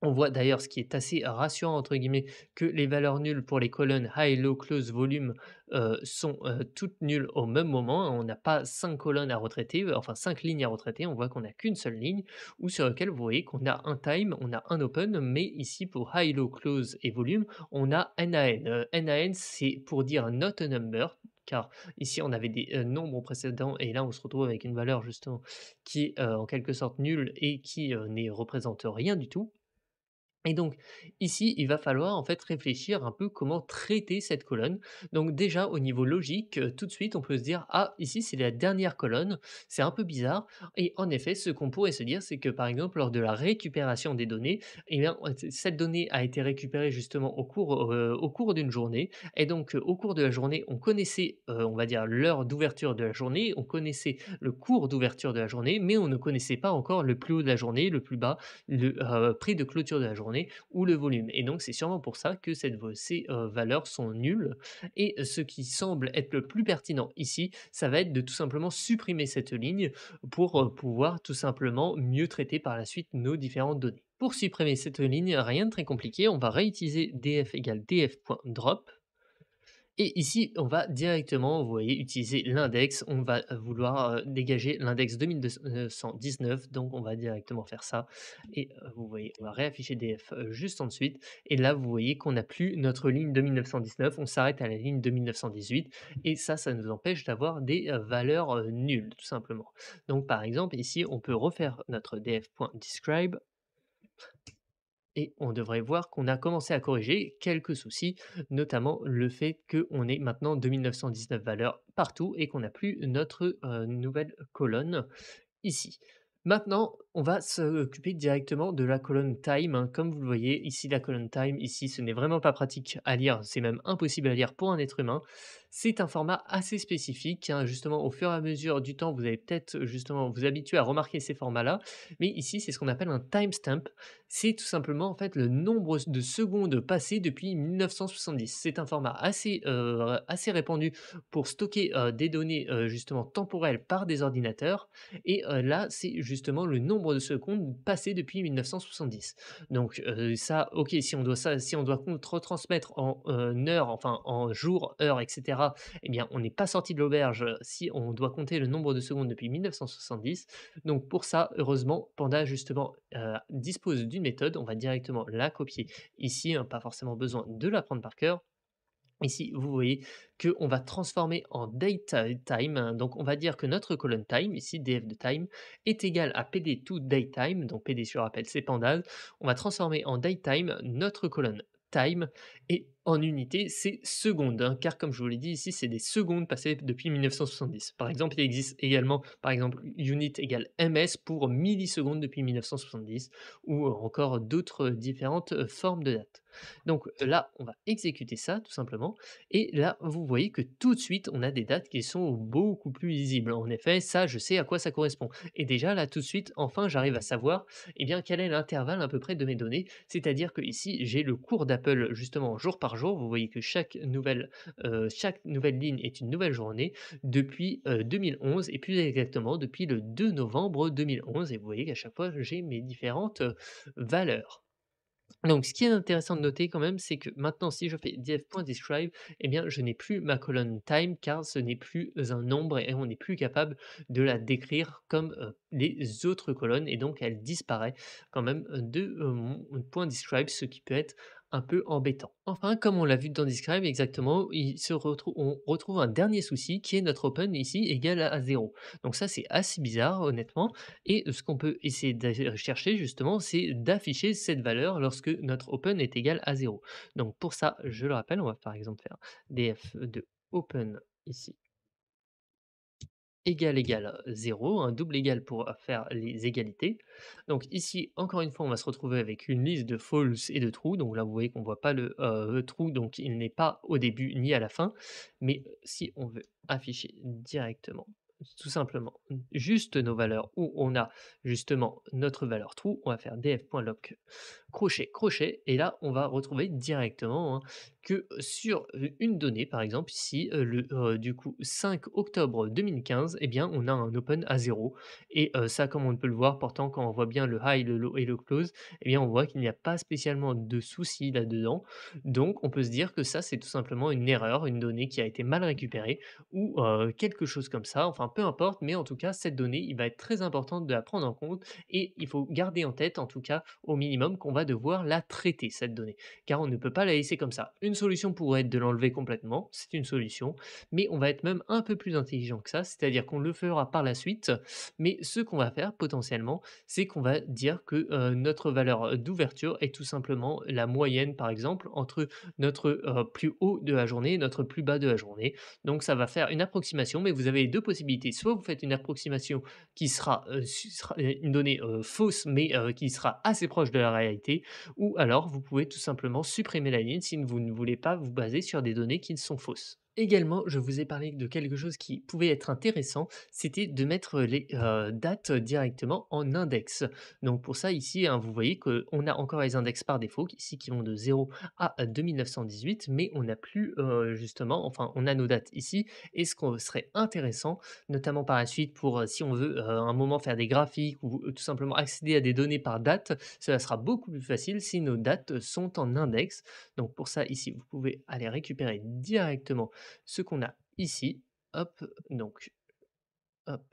On voit d'ailleurs, ce qui est assez «rassurant» entre guillemets, que les valeurs nulles pour les colonnes high, low, close, volume, sont, toutes nulles au même moment, hein. On n'a pas 5 colonnes à retraiter, enfin 5 lignes à retraiter, on voit qu'on n'a qu'une seule ligne ou sur lequel vous voyez qu'on a un time, on a un open, mais ici pour high, low, close et volume, on a NaN. NaN, c'est pour dire not a number, car ici on avait des, nombres précédents et là on se retrouve avec une valeur justement qui est, en quelque sorte nulle et qui, ne représente rien du tout. Et donc ici, il va falloir en fait réfléchir un peu comment traiter cette colonne. Donc déjà au niveau logique, tout de suite on peut se dire: «Ah ici c'est la dernière colonne, c'est un peu bizarre» et en effet ce qu'on pourrait se dire c'est que par exemple lors de la récupération des données et bien, cette donnée a été récupérée justement au cours d'une journée et donc, au cours de la journée on connaissait, on va dire l'heure d'ouverture de la journée, on connaissait le cours d'ouverture de la journée, mais on ne connaissait pas encore le plus haut de la journée, le plus bas, le, prix de clôture de la journée ou le volume et donc c'est sûrement pour ça que ces, valeurs sont nulles et ce qui semble être le plus pertinent ici, ça va être de tout simplement supprimer cette ligne pour, pouvoir tout simplement mieux traiter par la suite nos différentes données. Pour supprimer cette ligne, rien de très compliqué, on va réutiliser df égale df.drop et ici, on va directement, vous voyez, utiliser l'index. On va vouloir, dégager l'index 2219, donc on va directement faire ça et vous voyez, on va réafficher df, juste ensuite et là, vous voyez qu'on n'a plus notre ligne 2919, on s'arrête à la ligne 2918 et ça nous empêche d'avoir des, valeurs, nulles, tout simplement. Donc par exemple, ici, on peut refaire notre df.describe et on devrait voir qu'on a commencé à corriger quelques soucis, notamment le fait qu'on ait maintenant 2919 valeurs partout et qu'on n'a plus notre nouvelle colonne ici. Maintenant, on va s'occuper directement de la colonne time, hein. Comme vous le voyez, ici, la colonne time, ici, ce n'est vraiment pas pratique à lire, c'est même impossible à lire pour un être humain. C'est un format assez spécifique, hein. Justement, au fur et à mesure du temps, vous allez peut-être justement vous habituer à remarquer ces formats-là. Mais ici, c'est ce qu'on appelle un timestamp. C'est tout simplement en fait le nombre de secondes passées depuis 1970. C'est un format assez répandu pour stocker des données justement temporelles par des ordinateurs et là, c'est justement le nombre de secondes passées depuis 1970. Donc ça, OK, si on doit retransmettre en, heures, enfin en jours, heures et cetera, eh bien, on n'est pas sorti de l'auberge, si on doit compter le nombre de secondes depuis 1970. Donc pour ça, heureusement, Panda justement, dispose d'une méthode. On va directement la copier ici, hein, pas forcément besoin de l'apprendre par cœur. Ici, vous voyez qu'on va transformer en date time, hein. Donc on va dire que notre colonne time, ici df de time, est égal à pd to datetime, donc pd je rappelle c'est pandas. On va transformer en datetime notre colonne time et en unité c'est secondes, hein, car comme je vous l'ai dit ici c'est des secondes passées depuis 1970. Par exemple, il existe également par exemple unit égale ms pour millisecondes depuis 1970 ou encore d'autres différentes formes de date. Donc là, on va exécuter ça tout simplement et là, vous voyez que tout de suite, on a des dates qui sont beaucoup plus lisibles. En effet, ça, je sais à quoi ça correspond et déjà là, tout de suite, enfin, j'arrive à savoir, eh bien, quel est l'intervalle à peu près de mes données. C'est-à-dire que ici, j'ai le cours d'Apple justement jour par jour. Vous voyez que chaque nouvelle ligne est une nouvelle journée depuis, 2011 et plus exactement depuis le 2 novembre 2011 et vous voyez qu'à chaque fois, j'ai mes différentes, valeurs. Donc ce qui est intéressant de noter quand même, c'est que maintenant si je fais df.describe, eh bien je n'ai plus ma colonne time car ce n'est plus un nombre et on n'est plus capable de la décrire comme, les autres colonnes et donc elle disparaît quand même de, mon point describe, ce qui peut être un peu embêtant. Enfin, comme on l'a vu dans describe exactement, on retrouve un dernier souci qui est notre open ici égal à 0. Donc ça c'est assez bizarre honnêtement et ce qu'on peut essayer de chercher justement, c'est d'afficher cette valeur lorsque notre open est égal à 0. Donc pour ça, je le rappelle, on va par exemple faire df de open ici égal 0, un double égal pour faire les égalités. Donc ici, encore une fois, on va se retrouver avec une liste de false et de true. Donc là, vous voyez qu'on voit pas le true, donc il n'est pas au début ni à la fin. Mais si on veut afficher directement, tout simplement, juste nos valeurs où on a justement notre valeur true, on va faire df.lock crochet, crochet, et là, on va retrouver directement, hein, que sur, une donnée, par exemple ici, du coup 5 octobre 2015, eh bien, on a un open à 0 et ça, comme on peut le voir, pourtant, quand on voit bien le high, le low et le close, eh bien, on voit qu'il n'y a pas spécialement de souci là-dedans. Donc on peut se dire que ça, c'est tout simplement une erreur, une donnée qui a été mal récupérée ou quelque chose comme ça, enfin peu importe, mais en tout cas, cette donnée, il va être très important de la prendre en compte et il faut garder en tête, en tout cas, au minimum, qu'on va va devoir la traiter, cette donnée, car on ne peut pas la laisser comme ça. Une solution pourrait être de l'enlever complètement, c'est une solution, mais on va être même un peu plus intelligent que ça, c'est-à-dire qu'on le fera par la suite, mais ce qu'on va faire potentiellement, c'est qu'on va dire que notre valeur d'ouverture est tout simplement la moyenne, par exemple, entre notre plus haut de la journée et notre plus bas de la journée. Donc ça va faire une approximation, mais vous avez 2 possibilités. Soit vous faites une approximation qui sera, une donnée, fausse, mais qui sera assez proche de la réalité, ou alors vous pouvez tout simplement supprimer la ligne si vous ne voulez pas vous baser sur des données qui sont fausses. Également, je vous ai parlé de quelque chose qui pouvait être intéressant, c'était de mettre les, dates directement en index. Donc pour ça ici, hein, vous voyez qu'on a encore les index par défaut ici qui vont de 0 à 2918, mais on n'a plus, justement enfin on a nos dates ici et ce qu'on serait intéressant, notamment par la suite pour, si on veut, un moment faire des graphiques ou, tout simplement accéder à des données par date, cela sera beaucoup plus facile si nos dates sont en index. Donc pour ça ici, vous pouvez aller récupérer directement ce qu'on a ici. Hop, donc hop,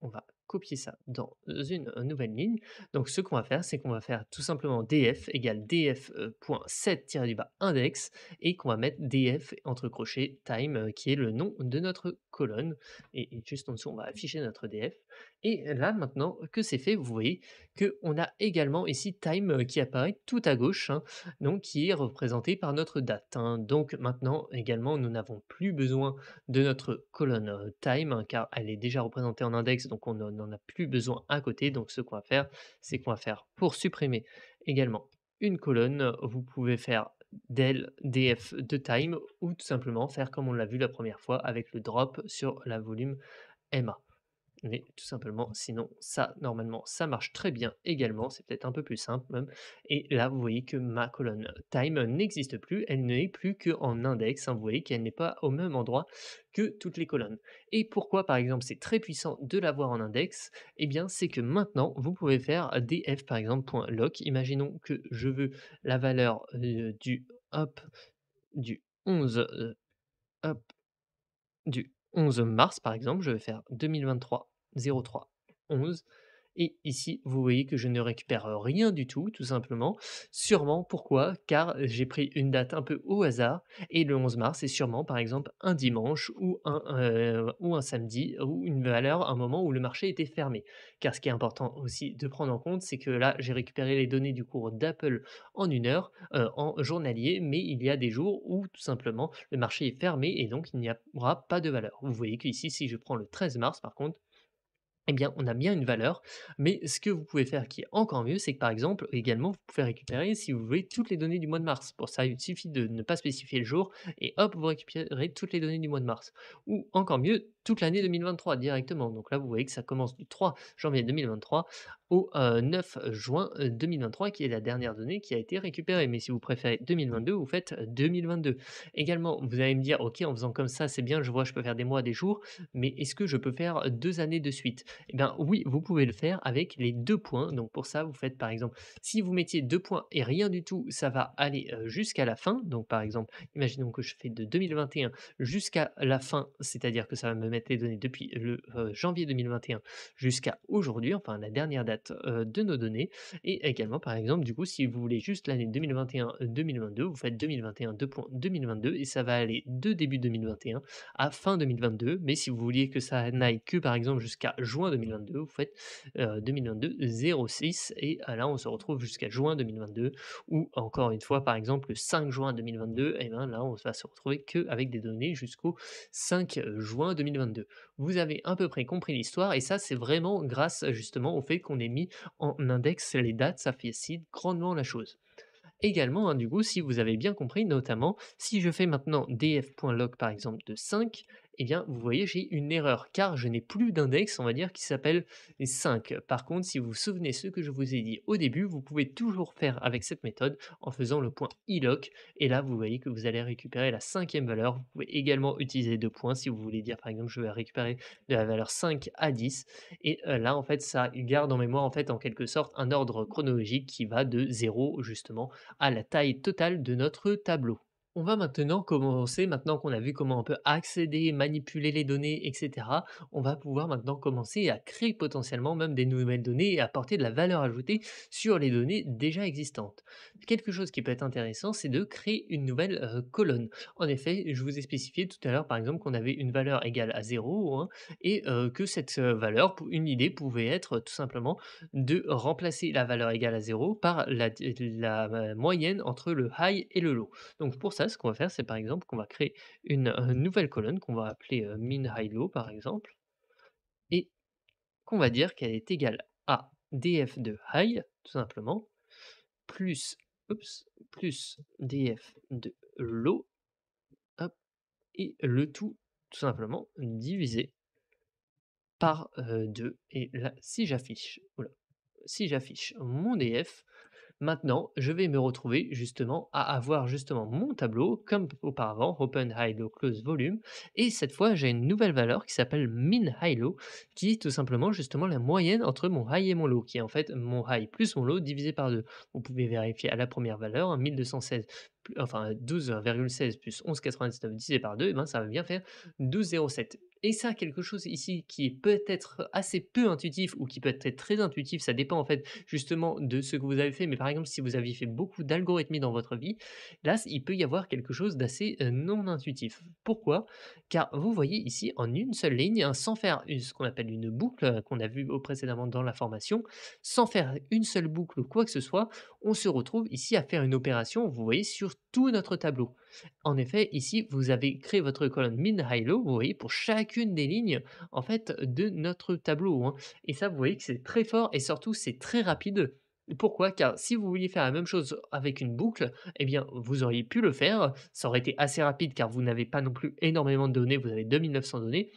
on va copier ça dans une nouvelle ligne. Donc ce qu'on va faire, c'est qu'on va faire tout simplement df égale df, point set-du-bas index et qu'on va mettre df entre crochets time, qui est le nom de notre colonne et juste en dessous, on va afficher notre df et là, maintenant que c'est fait, vous voyez qu'on a également ici time, qui apparaît tout à gauche, hein, donc qui est représenté par notre date, hein. Donc maintenant également, nous n'avons plus besoin de notre colonne, time, hein, car elle est déjà représentée en index, donc on n'en a plus besoin à côté. Donc ce qu'on va faire, c'est qu'on va faire pour supprimer également une colonne, vous pouvez faire del df de time ou tout simplement faire comme on l'a vu la première fois avec le drop sur la volume MA. Mais tout simplement, sinon ça, normalement, ça marche très bien également, c'est peut-être un peu plus simple même. Et là, vous voyez que ma colonne time n'existe plus, elle n'est plus qu'en index, hein. Vous voyez qu'elle n'est pas au même endroit que toutes les colonnes. Et pourquoi, par exemple, c'est très puissant de l'avoir en index? Eh bien, c'est que maintenant, vous pouvez faire df, par exemple, .lock. Imaginons que je veux la valeur du, hop, du 11, hop, du 11 mars, par exemple, je vais faire 2023 03 11 et ici, vous voyez que je ne récupère rien du tout simplement. Sûrement pourquoi? Car j'ai pris une date un peu au hasard et le 11 mars, c'est sûrement, par exemple, un dimanche ou un samedi ou une valeur, un moment où le marché était fermé. Car ce qui est important aussi de prendre en compte, c'est que là, j'ai récupéré les données du cours d'Apple en 1 heure, en journalier, mais il y a des jours où tout simplement le marché est fermé et donc il n'y aura pas de valeur. Vous voyez qu'ici, si je prends le 13 mars par contre, eh bien, on a bien une valeur, mais ce que vous pouvez faire qui est encore mieux, c'est que par exemple, également, vous pouvez récupérer, si vous voulez, toutes les données du mois de mars. Pour ça, il suffit de ne pas spécifier le jour et hop, vous récupérez toutes les données du mois de mars. Ou encore mieux, toute l'année 2023 directement. Donc là, vous voyez que ça commence du 3 janvier 2023 au 9 juin 2023, qui est la dernière donnée qui a été récupérée. Mais si vous préférez 2022, vous faites 2022. Également, vous allez me dire, ok, en faisant comme ça, c'est bien, je vois, je peux faire des mois, des jours, mais est-ce que je peux faire 2 années de suite? Eh bien oui, vous pouvez le faire avec les 2 points. Donc pour ça, vous faites par exemple, si vous mettiez 2 points et rien du tout, ça va aller, jusqu'à la fin. Donc par exemple, imaginons que je fais de 2021 jusqu'à la fin, c'est-à-dire que ça va me mettre les données depuis le, janvier 2021 jusqu'à aujourd'hui, enfin la dernière date, de nos données et également par exemple, du coup, si vous voulez juste l'année 2021-2022, vous faites 2021 2.2022 et ça va aller de début 2021 à fin 2022. Mais si vous vouliez que ça n'aille que par exemple jusqu'à juin 2022, vous faites 2022 06 et là on se retrouve jusqu'à juin 2022 ou encore une fois par exemple le 5 juin 2022 et ben là on va se retrouver que avec des données jusqu'au 5 juin 2022. Vous avez à peu près compris l'histoire et ça c'est vraiment grâce justement au fait qu'on ait mis en index les dates, ça facilite grandement la chose. Également, hein, du coup, si vous avez bien compris, notamment, si je fais maintenant df.log par exemple de 5, eh bien, vous voyez, j'ai une erreur car je n'ai plus d'index, on va dire, qui s'appelle 5. Par contre, si vous vous souvenez ce que je vous ai dit au début, vous pouvez toujours faire avec cette méthode en faisant le point iloc. Et là, vous voyez que vous allez récupérer la cinquième valeur. Vous pouvez également utiliser 2 points si vous voulez dire, par exemple, je vais récupérer de la valeur 5 à 10. Et là, en fait, ça garde en mémoire, en fait, en quelque sorte, un ordre chronologique qui va de 0 justement à la taille totale de notre tableau. On va maintenant commencer, maintenant qu'on a vu comment on peut accéder, manipuler les données, et cetera, on va pouvoir maintenant commencer à créer potentiellement même des nouvelles données et apporter de la valeur ajoutée sur les données déjà existantes. Quelque chose qui peut être intéressant, c'est de créer une nouvelle colonne. En effet, je vous ai spécifié tout à l'heure, par exemple, qu'on avait une valeur égale à 0 hein, et que cette valeur, une idée pouvait être tout simplement de remplacer la valeur égale à 0 par la moyenne entre le high et le low. Donc pour ça, ce qu'on va faire, c'est par exemple qu'on va créer une, nouvelle colonne qu'on va appeler, min high low par exemple et qu'on va dire qu'elle est égale à df de high tout simplement plus oups, plus df de low, hop et le tout simplement divisé par, 2 et là si j'affiche mon df. Maintenant, je vais me retrouver justement à avoir justement mon tableau comme auparavant, open, high, low, close, volume. Et cette fois, j'ai une nouvelle valeur qui s'appelle min, high, low, qui est tout simplement justement la moyenne entre mon high et mon low, qui est en fait mon high plus mon low divisé par 2. Vous pouvez vérifier à la première valeur, hein, 1216, enfin 12,16 plus 11,99 divisé par 2, et ben, ça va bien faire 12,07. Et ça, quelque chose ici qui est peut-être assez peu intuitif ou qui peut être très intuitif, ça dépend en fait justement de ce que vous avez fait. Mais par exemple, si vous aviez fait beaucoup d'algorithmie dans votre vie, là, il peut y avoir quelque chose d'assez non intuitif. Pourquoi? Car vous voyez ici en une seule ligne, hein, sans faire ce qu'on appelle une boucle qu'on a vu précédemment dans la formation, sans faire une seule boucle ou quoi que ce soit, on se retrouve ici à faire une opération, vous voyez, sur tout notre tableau. En effet, ici, vous avez créé votre colonne min, high, low, vous voyez, pour chacune des lignes en fait de notre tableau, hein. Et ça, vous voyez que c'est très fort et surtout c'est très rapide. Pourquoi? Car si vous vouliez faire la même chose avec une boucle, eh bien, vous auriez pu le faire. Ça aurait été assez rapide car vous n'avez pas non plus énormément de données, vous avez 2 900 données.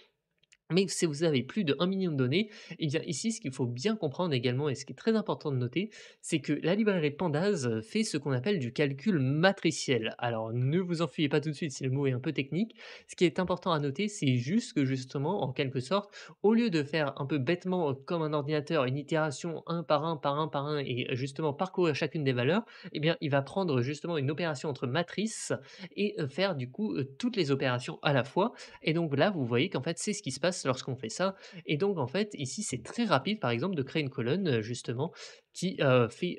Mais si vous avez plus de 1 million de données, eh bien ici, ce qu'il faut bien comprendre également et ce qui est très important de noter, c'est que la librairie Pandas fait ce qu'on appelle du calcul matriciel. Alors ne vous enfuyez pas tout de suite si le mot est un peu technique. Ce qui est important à noter, c'est juste que justement, en quelque sorte, au lieu de faire un peu bêtement comme un ordinateur, une itération un par un, par un, par un, et justement parcourir chacune des valeurs, eh bien il va prendre justement une opération entre matrices et faire du coup toutes les opérations à la fois et donc là, vous voyez qu'en fait, c'est ce qui se passe lorsqu'on fait ça. Et donc en fait, ici, c'est très rapide, par exemple, de créer une colonne, justement, qui,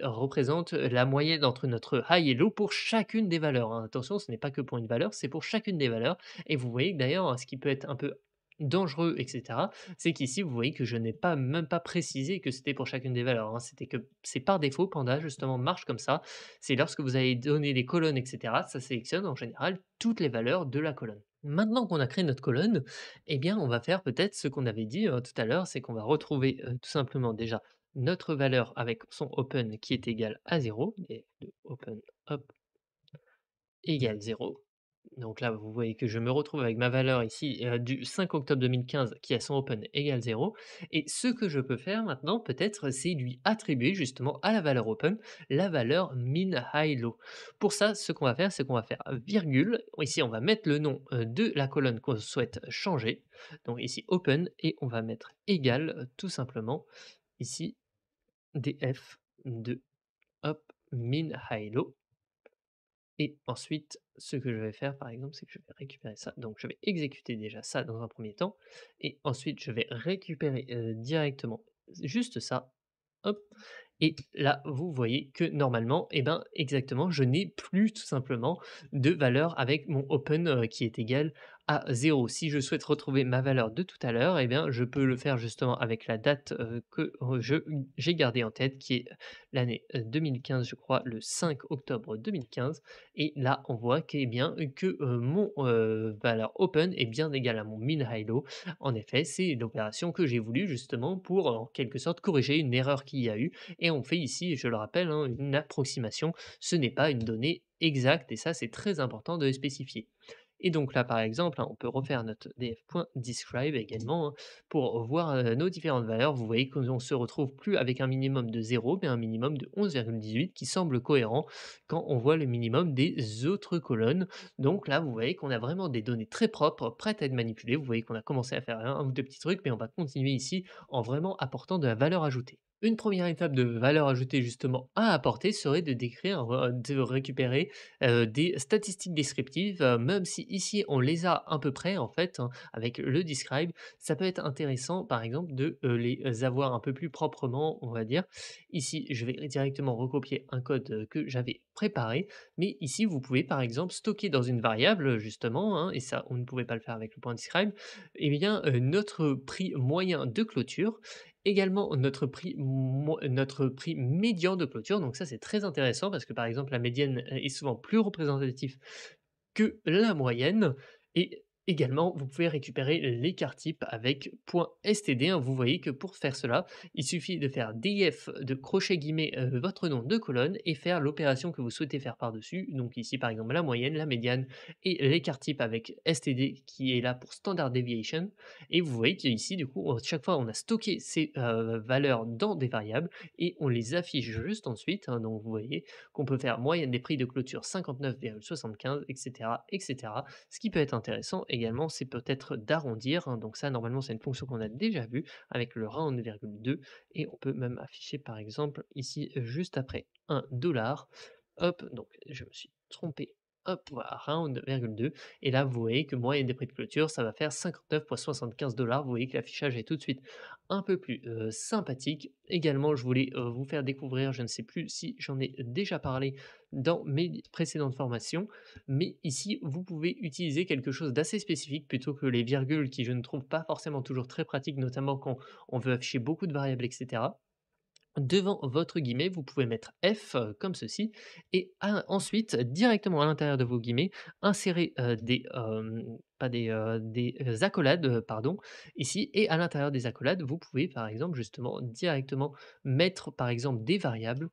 représente la moyenne entre notre high et low pour chacune des valeurs, hein. Attention, ce n'est pas que pour une valeur, c'est pour chacune des valeurs. Et vous voyez que d'ailleurs, ce qui peut être un peu dangereux et cetera, c'est qu'ici, vous voyez que je n'ai pas même pas précisé que c'était pour chacune des valeurs, hein. C'était que c'est par défaut, Panda, justement, marche comme ça. C'est lorsque vous avez donné des colonnes et cetera, ça sélectionne en général toutes les valeurs de la colonne. Maintenant qu'on a créé notre colonne, eh bien, on va faire peut-être ce qu'on avait dit, tout à l'heure, c'est qu'on va retrouver, tout simplement déjà notre valeur avec son open qui est égal à 0 et de open, hop, égale 0. Donc là, vous voyez que je me retrouve avec ma valeur ici, du 5 octobre 2015 qui a son open égale 0 et ce que je peux faire maintenant peut-être, c'est lui attribuer justement à la valeur open, la valeur min, high, low. Pour ça, ce qu'on va faire, c'est qu'on va faire virgule, ici on va mettre le nom, de la colonne qu'on souhaite changer, donc ici open et on va mettre égal, tout simplement ici df de hop, min, high, low et ensuite, ce que je vais faire, par exemple, c'est que je vais récupérer ça. Donc, je vais exécuter déjà ça dans un premier temps. Et ensuite, je vais récupérer directement juste ça. Hop. Et là, vous voyez que normalement, eh ben, exactement, je n'ai plus tout simplement de valeur avec mon open qui est égal à 0. Si je souhaite retrouver ma valeur de tout à l'heure, eh bien, je peux le faire justement avec la date que j'ai gardée en tête, qui est l'année 2015, je crois, le 5 octobre 2015. Et là, on voit que, eh bien, que mon valeur open est bien égale à mon min high low. En effet, c'est l'opération que j'ai voulu justement pour, en quelque sorte, corriger une erreur qu'il y a eu et on fait ici, je le rappelle, hein, une approximation. Ce n'est pas une donnée exacte et ça, c'est très important de le spécifier. Et donc là, par exemple, hein, on peut refaire notre df.describe également hein, pour voir nos différentes valeurs. Vous voyez qu'on ne se retrouve plus avec un minimum de 0, mais un minimum de 11,18 qui semble cohérent quand on voit le minimum des autres colonnes. Donc là, vous voyez qu'on a vraiment des données très propres, prêtes à être manipulées. Vous voyez qu'on a commencé à faire un ou deux petits trucs, mais on va continuer ici en vraiment apportant de la valeur ajoutée. Une première étape de valeur ajoutée justement à apporter serait de décrire, de récupérer, des statistiques descriptives, même si ici on les a à peu près en fait, hein, avec le describe. Ça peut être intéressant par exemple de, les avoir un peu plus proprement, on va dire. Ici, je vais directement recopier un code, que j'avais préparé, mais ici vous pouvez par exemple stocker dans une variable, justement, hein, et ça on ne pouvait pas le faire avec le point describe, eh bien, notre prix moyen de clôture. Également notre prix médian de clôture, donc ça c'est très intéressant parce que par exemple la médiane, est souvent plus représentatif que la moyenne et également vous pouvez récupérer l'écart type avec .std, hein. Vous voyez que pour faire cela, il suffit de faire df de crochet guillemets, votre nom de colonne et faire l'opération que vous souhaitez faire par-dessus. Donc ici par exemple la moyenne, la médiane et l'écart type avec std qui est là pour standard deviation et vous voyez qu'ici du coup, chaque fois on a stocké ces, valeurs dans des variables et on les affiche juste ensuite, hein. Donc vous voyez qu'on peut faire moyenne des prix de clôture 59,75 etc., etc. Ce qui peut être intéressant également, c'est peut-être d'arrondir, hein. Donc ça normalement c'est une fonction qu'on a déjà vue avec le round,2 et on peut même afficher par exemple ici juste après 1 $. Hop, donc je me suis trompé. Hop, voilà, round,2 et là vous voyez que moyenne des prix de clôture, ça va faire 59,75 $. Vous voyez que l'affichage est tout de suite un peu plus, sympathique. Également, je voulais, vous faire découvrir, je ne sais plus si j'en ai déjà parlé dans mes précédentes formations, mais ici, vous pouvez utiliser quelque chose d'assez spécifique plutôt que les virgules qui, je ne trouve pas forcément toujours très pratiques, notamment quand on veut afficher beaucoup de variables et cetera. Devant votre guillemet, vous pouvez mettre F, comme ceci et ensuite directement à l'intérieur de vos guillemets, insérer, pas des accolades, pardon, ici et à l'intérieur des accolades, vous pouvez par exemple justement directement mettre par exemple des variables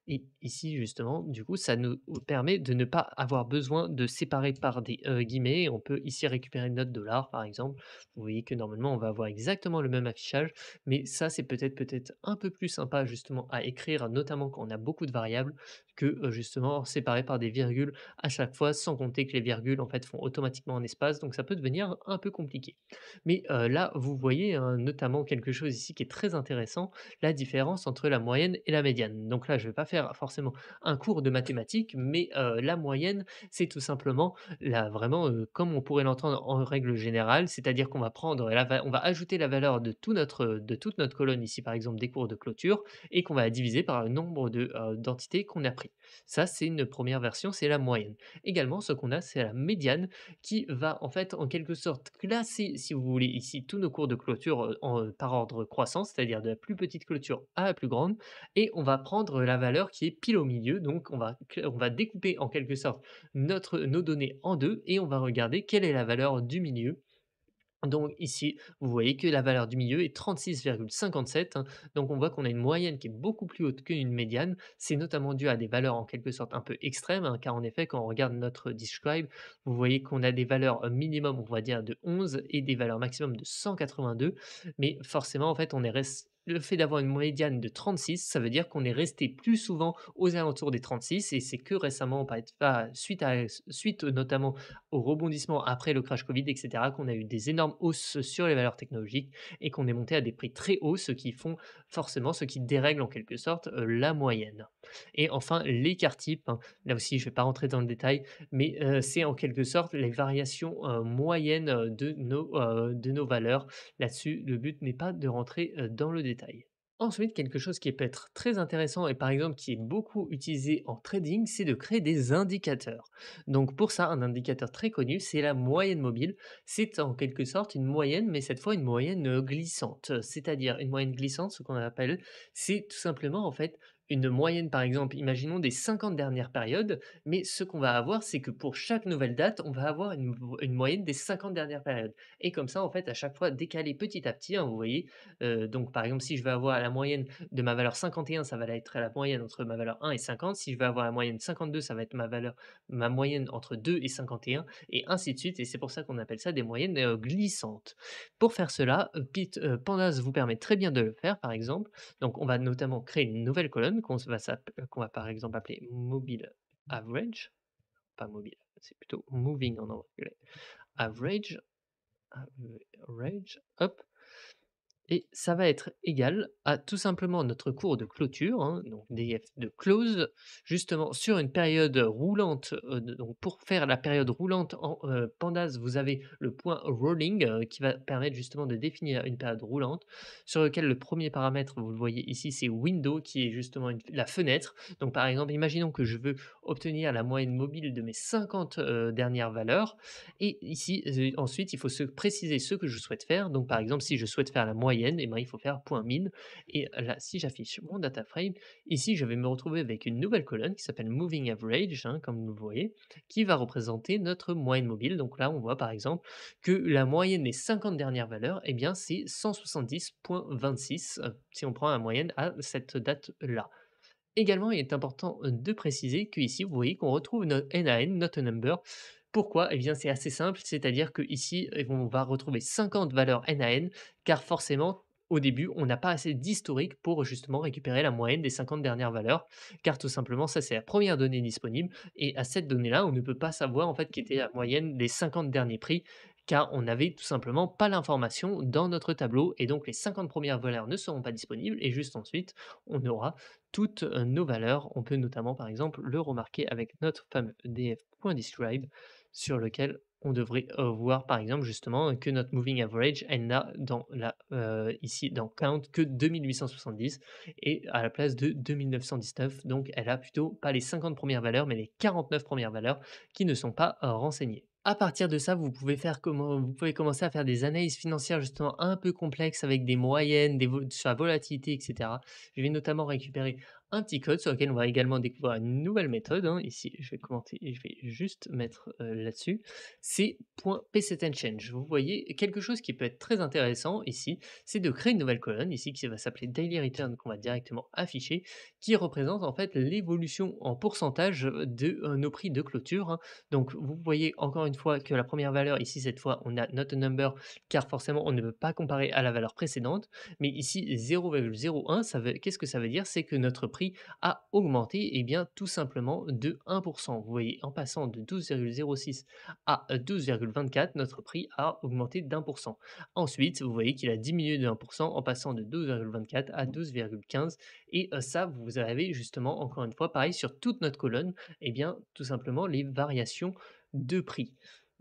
et ici justement du coup ça nous permet de ne pas avoir besoin de séparer par des, guillemets. On peut ici récupérer une note dollar par exemple. Vous voyez que normalement on va avoir exactement le même affichage mais ça, c'est peut-être un peu plus sympa justement à écrire, notamment quand on a beaucoup de variables, que, justement séparé par des virgules à chaque fois, sans compter que les virgules en fait font automatiquement un espace, donc ça peut devenir un peu compliqué. Mais, là, vous voyez, hein, notamment quelque chose ici qui est très intéressant, la différence entre la moyenne et la médiane. Donc là, je ne vais pas faire forcément un cours de mathématiques, mais, la moyenne, c'est tout simplement là, vraiment, comme on pourrait l'entendre en règle générale, c'est-à-dire qu'on va prendre on va ajouter la valeur de toute notre colonne ici, par exemple, des cours de clôture et qu'on va la diviser par le nombre d'entités qu'on a pris. Ça, c'est une première version, c'est la moyenne. Également, ce qu'on a, c'est la médiane qui va, en fait, en quelque sorte, classer, si vous voulez, ici, tous nos cours de clôture, par ordre croissant, c'est-à-dire de la plus petite clôture à la plus grande et on va prendre la valeur qui est pile au milieu. Donc on va découper, en quelque sorte, nos données en 2 et on va regarder quelle est la valeur du milieu. Donc ici, vous voyez que la valeur du milieu est 36,57, hein. Donc on voit qu'on a une moyenne qui est beaucoup plus haute qu'une médiane. C'est notamment dû à des valeurs en quelque sorte un peu extrêmes, hein, car en effet, quand on regarde notre describe, vous voyez qu'on a des valeurs minimum, on va dire, de 11 et des valeurs maximum de 182. Mais forcément, en fait, le fait d'avoir une médiane de 36, ça veut dire qu'on est resté plus souvent aux alentours des 36 et c'est que récemment, suite notamment au rebondissement après le crash Covid et cetera, qu'on a eu des énormes hausses sur les valeurs technologiques et qu'on est monté à des prix très hauts, ce qui dérègle en quelque sorte, la moyenne. Et enfin l'écart type, hein, là aussi je ne vais pas rentrer dans le détail, mais, c'est en quelque sorte les variations, moyennes, de nos valeurs. Là-dessus, le but n'est pas de rentrer, dans le détail. Ensuite, quelque chose qui peut être très intéressant et par exemple qui est beaucoup utilisé en trading, c'est de créer des indicateurs. Donc pour ça, un indicateur très connu, c'est la moyenne mobile. C'est en quelque sorte une moyenne, mais cette fois une moyenne glissante. C'est-à-dire une moyenne glissante, ce qu'on appelle, c'est tout simplement en fait une moyenne, par exemple, imaginons des 50 dernières périodes, mais ce qu'on va avoir, c'est que pour chaque nouvelle date, on va avoir une moyenne des 50 dernières périodes. Et comme ça, en fait, à chaque fois, décaler petit à petit, hein, vous voyez, donc par exemple, si je veux avoir la moyenne de ma valeur 51, ça va être la moyenne entre ma valeur 1 et 50. Si je veux avoir la moyenne 52, ça va être ma moyenne entre 2 et 51 et ainsi de suite et c'est pour ça qu'on appelle ça des moyennes, glissantes. Pour faire cela, Pandas vous permet très bien de le faire, par exemple. Donc on va notamment créer une nouvelle colonne qu'on va par exemple appeler mobile average, pas mobile, c'est plutôt moving en anglais. Average, average, hop et ça va être égal à tout simplement notre cours de clôture, hein, donc DF de close, justement sur une période roulante, donc pour faire la période roulante en, Pandas, vous avez le point rolling, qui va permettre justement de définir une période roulante, sur lequel le premier paramètre, vous le voyez ici, c'est window qui est justement la fenêtre. Donc par exemple, imaginons que je veux obtenir la moyenne mobile de mes 50 dernières valeurs, et ici, ensuite, il faut se préciser ce que je souhaite faire. Donc, par exemple, si je souhaite faire la moyenne, et ben, il faut faire point min. Et là, si j'affiche mon data frame, ici, je vais me retrouver avec une nouvelle colonne qui s'appelle moving average, hein, comme vous le voyez, qui va représenter notre moyenne mobile. Donc là, on voit par exemple que la moyenne des 50 dernières valeurs, eh bien, c'est 170,26 si on prend la moyenne à cette date-là. Également, il est important, de préciser qu'ici, vous voyez qu'on retrouve notre NaN, not a number. Pourquoi? Eh bien, c'est assez simple, c'est-à-dire qu'ici, on va retrouver 50 valeurs NaN, car forcément, au début, on n'a pas assez d'historique pour justement récupérer la moyenne des 50 dernières valeurs, car tout simplement, ça, c'est la première donnée disponible et à cette donnée-là, on ne peut pas savoir, en fait, quelle était la moyenne des 50 derniers prix, car on n'avait tout simplement pas l'information dans notre tableau et donc les 50 premières valeurs ne seront pas disponibles et juste ensuite, on aura toutes, nos valeurs. On peut notamment, par exemple, le remarquer avec notre fameux df.describe sur lequel on devrait, voir, par exemple, justement, que notre moving average, elle n'a dans la, ici dans count que 2 870 et à la place de 2 919, donc elle a plutôt pas les 50 premières valeurs, mais les 49 premières valeurs qui ne sont pas, renseignées. À partir de ça, vous pouvez commencer à faire des analyses financières justement un peu complexes avec des moyennes, des vo sur la volatilité et cetera. Je vais notamment récupérer un petit code sur lequel on va également découvrir une nouvelle méthode, hein. Ici, je vais commenter et je vais juste mettre, là-dessus. C'est .psetandchange. Vous voyez quelque chose qui peut être très intéressant ici, c'est de créer une nouvelle colonne ici qui va s'appeler daily return qu'on va directement afficher, qui représente en fait l'évolution en pourcentage, de, nos prix de clôture, hein. Donc vous voyez encore une fois que la première valeur ici, cette fois, on a not a number car forcément on ne veut pas comparer à la valeur précédente. Mais ici 0,01, ça veut qu'est-ce que ça veut dire? C'est que notre prix a augmenté, et bien tout simplement de 1. Vous voyez, en passant de 12,06 à 12,24, notre prix a augmenté d'1. Ensuite, vous voyez qu'il a diminué de 1 en passant de 12,24 à 12,15 et ça, vous avez justement encore une fois pareil sur toute notre colonne, et bien tout simplement les variations de prix.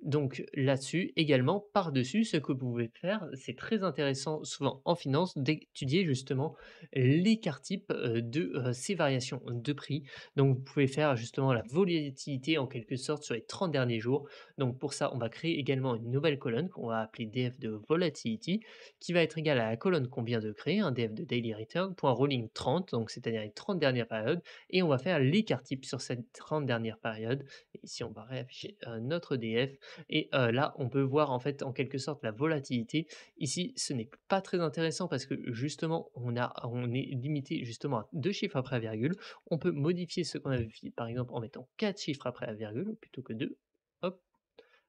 Donc là-dessus, également, par-dessus, ce que vous pouvez faire, c'est très intéressant souvent en finance d'étudier justement l'écart type de ces variations de prix. Donc vous pouvez faire justement la volatilité en quelque sorte sur les 30 derniers jours. Donc pour ça, on va créer également une nouvelle colonne qu'on va appeler df de volatility, qui va être égale à la colonne qu'on vient de créer, un df de daily return, point rolling 30, donc c'est-à-dire les 30 dernières périodes, et on va faire l'écart type sur cette 30 dernières périodes. Et ici, on va réafficher notre df et là, on peut voir en fait, en quelque sorte, la volatilité. Ici, ce n'est pas très intéressant parce que justement, on est limité justement à 2 chiffres après la virgule. On peut modifier ce qu'on avait fait, par exemple, en mettant 4 chiffres après la virgule plutôt que 2. Hop,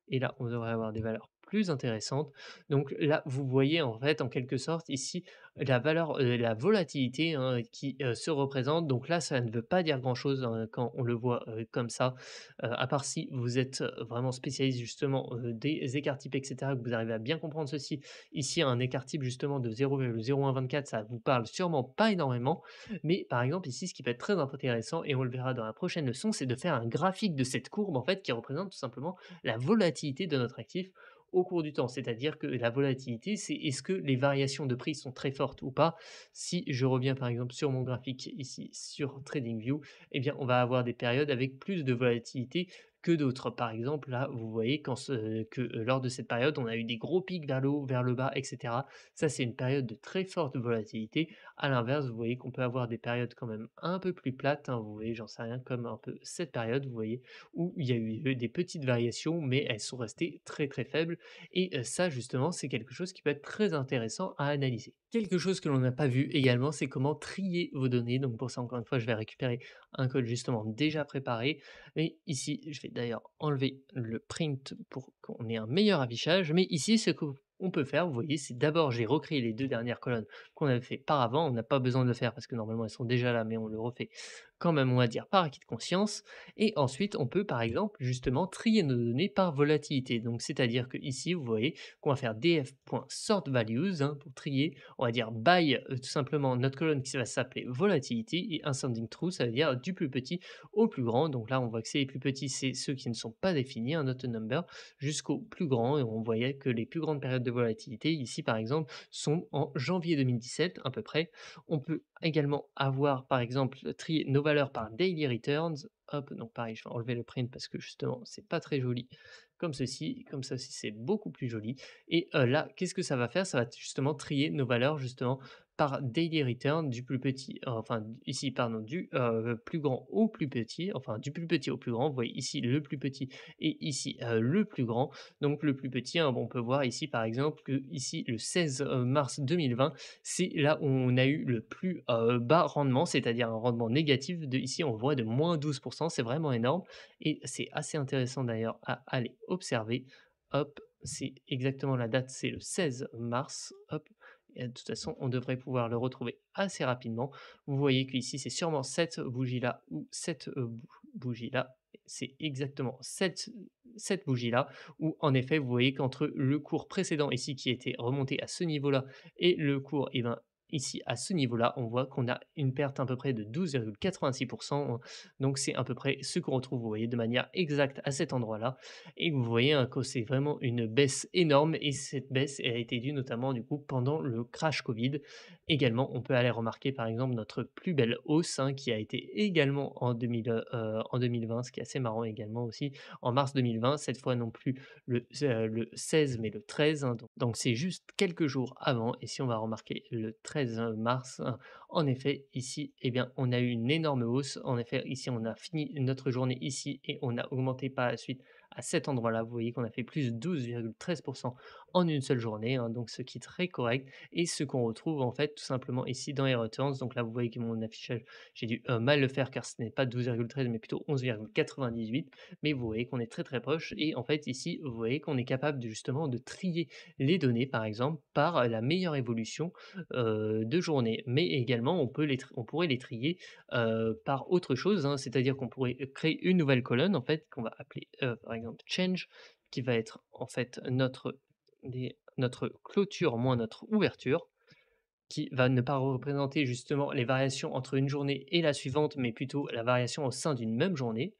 et là, on devrait avoir des valeurs plus intéressantes. Donc là, vous voyez en fait, en quelque sorte, ici, la valeur, la volatilité, hein, qui, se représente. Donc là, ça ne veut pas dire grand-chose, hein, quand on le voit, comme ça, à part si vous êtes, vraiment spécialiste justement, des écarts types et cetera, que vous arrivez à bien comprendre ceci. Ici, un écart type justement de 0,0124, ça vous parle sûrement pas énormément. Mais par exemple, ici, ce qui peut être très intéressant et on le verra dans la prochaine leçon, c'est de faire un graphique de cette courbe, en fait, qui représente tout simplement la volatilité de notre actif au cours du temps. C'est-à-dire que la volatilité, c'est est-ce que les variations de prix sont très fortes ou pas. Si je reviens par exemple sur mon graphique ici sur TradingView, eh bien on va avoir des périodes avec plus de volatilité que d'autres. Par exemple, là, vous voyez que lors de cette période, on a eu des gros pics vers le haut, vers le bas, etc. Ça, c'est une période de très forte volatilité. À l'inverse, vous voyez qu'on peut avoir des périodes quand même un peu plus plates, hein. Vous voyez, j'en sais rien, comme un peu cette période, vous voyez, où il y a eu des petites variations, mais elles sont restées très, très faibles et ça justement, c'est quelque chose qui peut être très intéressant à analyser. Quelque chose que l'on n'a pas vu également, c'est comment trier vos données. Donc pour ça, encore une fois, je vais récupérer un code justement déjà préparé. Mais ici, je vais d'ailleurs enlever le print pour qu'on ait un meilleur affichage. Mais ici, ce qu'on peut faire, vous voyez, c'est d'abord, j'ai recréé les 2 dernières colonnes qu'on avait fait par avant. On n'a pas besoin de le faire parce que normalement, elles sont déjà là, mais on le refait quand même, on va dire, par acquis de conscience et ensuite on peut, par exemple, justement trier nos données par volatilité. Donc c'est-à-dire que ici, vous voyez qu'on va faire df.sortValues, hein, pour trier, on va dire by, tout simplement notre colonne qui va s'appeler volatility et ascending true, ça veut dire du plus petit au plus grand. Donc là, on voit que c'est les plus petits, c'est ceux qui ne sont pas définis, un auto number, jusqu'au plus grand et on voyait que les plus grandes périodes de volatilité ici, par exemple, sont en janvier 2017 à peu près. On peut également avoir, par exemple, trier nos valeurs par daily returns. Hop, donc pareil, je vais enlever le print parce que justement, c'est pas très joli comme ceci. Comme ça aussi, c'est beaucoup plus joli. Et là, qu'est-ce que ça va faire? Ça va justement trier nos valeurs justement par daily return du plus petit, enfin ici pardon, du, plus grand au plus petit, enfin du plus petit au plus grand. Vous voyez ici le plus petit et ici, le plus grand. Donc le plus petit, hein, bon, on peut voir ici par exemple que ici le 16 mars 2020, c'est là où on a eu le plus, bas rendement, c'est-à-dire un rendement négatif de ici on voit de -12%, c'est vraiment énorme et c'est assez intéressant d'ailleurs à aller observer. Hop, c'est exactement la date, c'est le 16 mars, hop et de toute façon, on devrait pouvoir le retrouver assez rapidement. Vous voyez qu'ici, c'est sûrement cette bougie-là ou cette, bougie-là. C'est exactement cette bougie-là où en effet, vous voyez qu'entre le cours précédent ici qui était remonté à ce niveau-là et le cours, et ben, ici à ce niveau-là, on voit qu'on a une perte à peu près de 12,86%, donc c'est à peu près ce qu'on retrouve, vous voyez, de manière exacte à cet endroit-là et vous voyez, hein, que c'est vraiment une baisse énorme et cette baisse, elle a été due notamment du coup pendant le crash Covid. Également, on peut aller remarquer par exemple notre plus belle hausse, hein, qui a été également en 2020, ce qui est assez marrant également aussi. En mars 2020, cette fois non plus le 16 mais le 13, hein, donc c'est juste quelques jours avant et si on va remarquer le 13 mars, hein, en effet ici, eh bien, on a eu une énorme hausse. En effet, ici, on a fini notre journée ici et on a augmenté par la suite à cet endroit-là. Vous voyez qu'on a fait plus 12,13% en une seule journée, hein, donc ce qui est très correct et ce qu'on retrouve en fait tout simplement ici dans les returns. Donc là, vous voyez que mon affichage, j'ai dû mal le faire car ce n'est pas 12,13 mais plutôt 11,98. Mais vous voyez qu'on est très très proche et en fait ici, vous voyez qu'on est capable de, justement de trier les données par exemple par la meilleure évolution de journée. Mais également, on pourrait les trier par autre chose, hein. C'est-à-dire qu'on pourrait créer une nouvelle colonne en fait qu'on va appeler, par exemple change, qui va être en fait notre clôture moins notre ouverture, qui va ne pas représenter justement les variations entre une journée et la suivante, mais plutôt la variation au sein d'une même journée.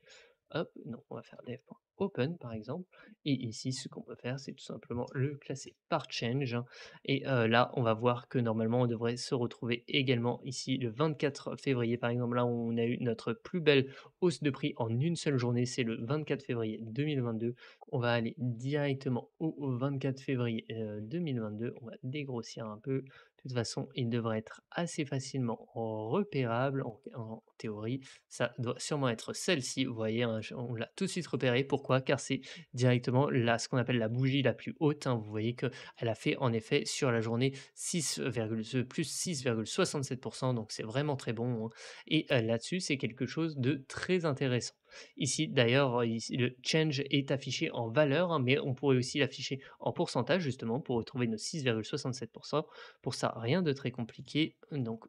Hop, donc on va faire def.open par exemple et ici ce qu'on peut faire c'est tout simplement le classer par change, hein, et là on va voir que normalement on devrait se retrouver également ici le 24 février par exemple, là où on a eu notre plus belle hausse de prix en une seule journée, c'est le 24 février 2022. On va aller directement au 24 février, 2022, on va dégrossir un peu. De toute façon, il devrait être assez facilement repérable en théorie. Ça doit sûrement être celle-ci, vous voyez, hein, on l'a tout de suite repéré. Pourquoi? Car c'est directement ce qu'on appelle la bougie la plus haute, hein. Vous voyez qu'elle a fait en effet sur la journée plus 6,67%, donc c'est vraiment très bon, hein. Et là-dessus, c'est quelque chose de très intéressant. Ici, d'ailleurs, ici, le change est affiché en valeur, hein, mais on pourrait aussi l'afficher en pourcentage, justement, pour retrouver nos 6,67%. Pour ça, rien de très compliqué. Donc,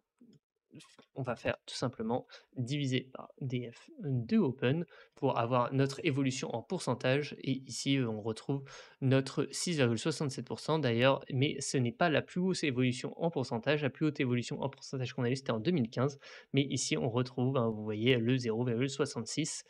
on va faire tout simplement diviser par df de open pour avoir notre évolution en pourcentage et ici on retrouve notre 6,67% d'ailleurs, mais ce n'est pas la plus haute évolution en pourcentage. La plus haute évolution en pourcentage qu'on a eu c'était en 2015, mais ici on retrouve, hein, vous voyez le 0,666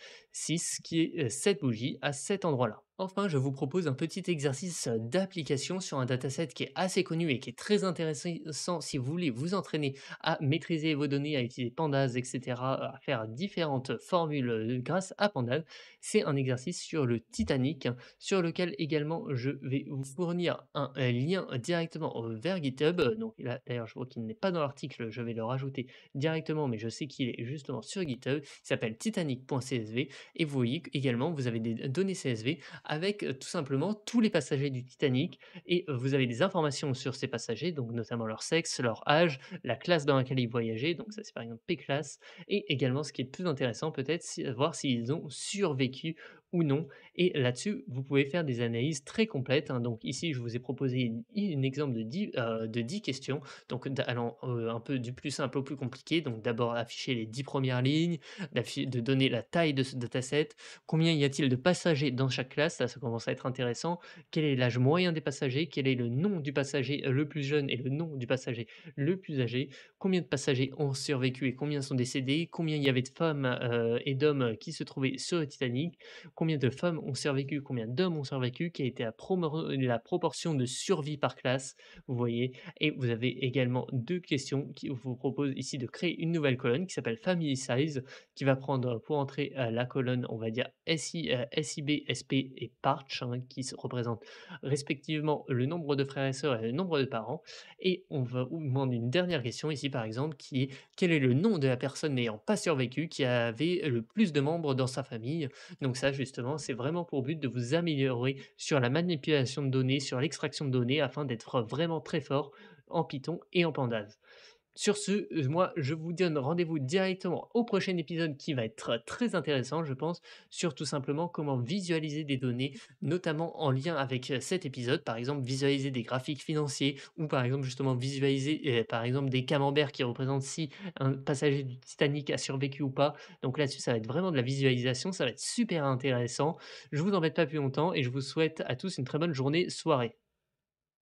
qui est cette bougie à cet endroit là. Enfin, je vous propose un petit exercice d'application sur un dataset qui est assez connu et qui est très intéressant si vous voulez vous entraîner à maîtriser vos données, à utiliser Pandas, et cetera, à faire différentes formules, grâce à Pandas. C'est un exercice sur le Titanic, hein, sur lequel également je vais vous fournir un, lien directement, vers GitHub. Donc là, d'ailleurs, je vois qu'il n'est pas dans l'article, je vais le rajouter directement, mais je sais qu'il est justement sur GitHub. Il s'appelle titanic.csv et vous voyez qu'également vous avez des données CSV avec, tout simplement tous les passagers du Titanic et vous avez des informations sur ces passagers, donc notamment leur sexe, leur âge, la classe dans laquelle ils voyageaient, donc ça c'est par exemple P-classe, et également ce qui est le plus intéressant peut-être, c'est voir s'ils ont survécu ou non. Et là-dessus, vous pouvez faire des analyses très complètes, hein. Donc ici, je vous ai proposé une exemple de 10 questions, donc allant un peu du plus simple au plus compliqué. Donc d'abord afficher les 10 premières lignes, de donner la taille de ce dataset, combien y a-t-il de passagers dans chaque classe, ça commence à être intéressant. Quel est l'âge moyen des passagers? Quel est le nom du passager le plus jeune et le nom du passager le plus âgé? Combien de passagers ont survécu et combien sont décédés? Combien il y avait de femmes et d'hommes qui se trouvaient sur le Titanic? Combien de femmes ont survécu, combien d'hommes ont survécu, quelle était la proportion de survie par classe, vous voyez? Et vous avez également 2 questions qui vous proposent ici de créer une nouvelle colonne qui s'appelle Family Size, qui va prendre pour entrée, la colonne, on va dire SIB, SP et Parch, hein, qui se représentent respectivement le nombre de frères et sœurs et le nombre de parents. Et on va vous demander une dernière question ici, par exemple, qui est: quel est le nom de la personne n'ayant pas survécu, qui avait le plus de membres dans sa famille? Donc ça, justement, c'est vraiment pour but de vous améliorer sur la manipulation de données, sur l'extraction de données, afin d'être vraiment très fort en Python et en Pandas. Sur ce, moi, je vous donne rendez-vous directement au prochain épisode qui va être très intéressant, je pense, sur tout simplement comment visualiser des données, notamment en lien avec cet épisode. Par exemple, visualiser des graphiques financiers ou par exemple, justement, visualiser, par exemple, des camemberts qui représentent si un passager du Titanic a survécu ou pas. Donc là-dessus, ça va être vraiment de la visualisation, ça va être super intéressant. Je vous embête pas plus longtemps et je vous souhaite à tous une très bonne journée, soirée.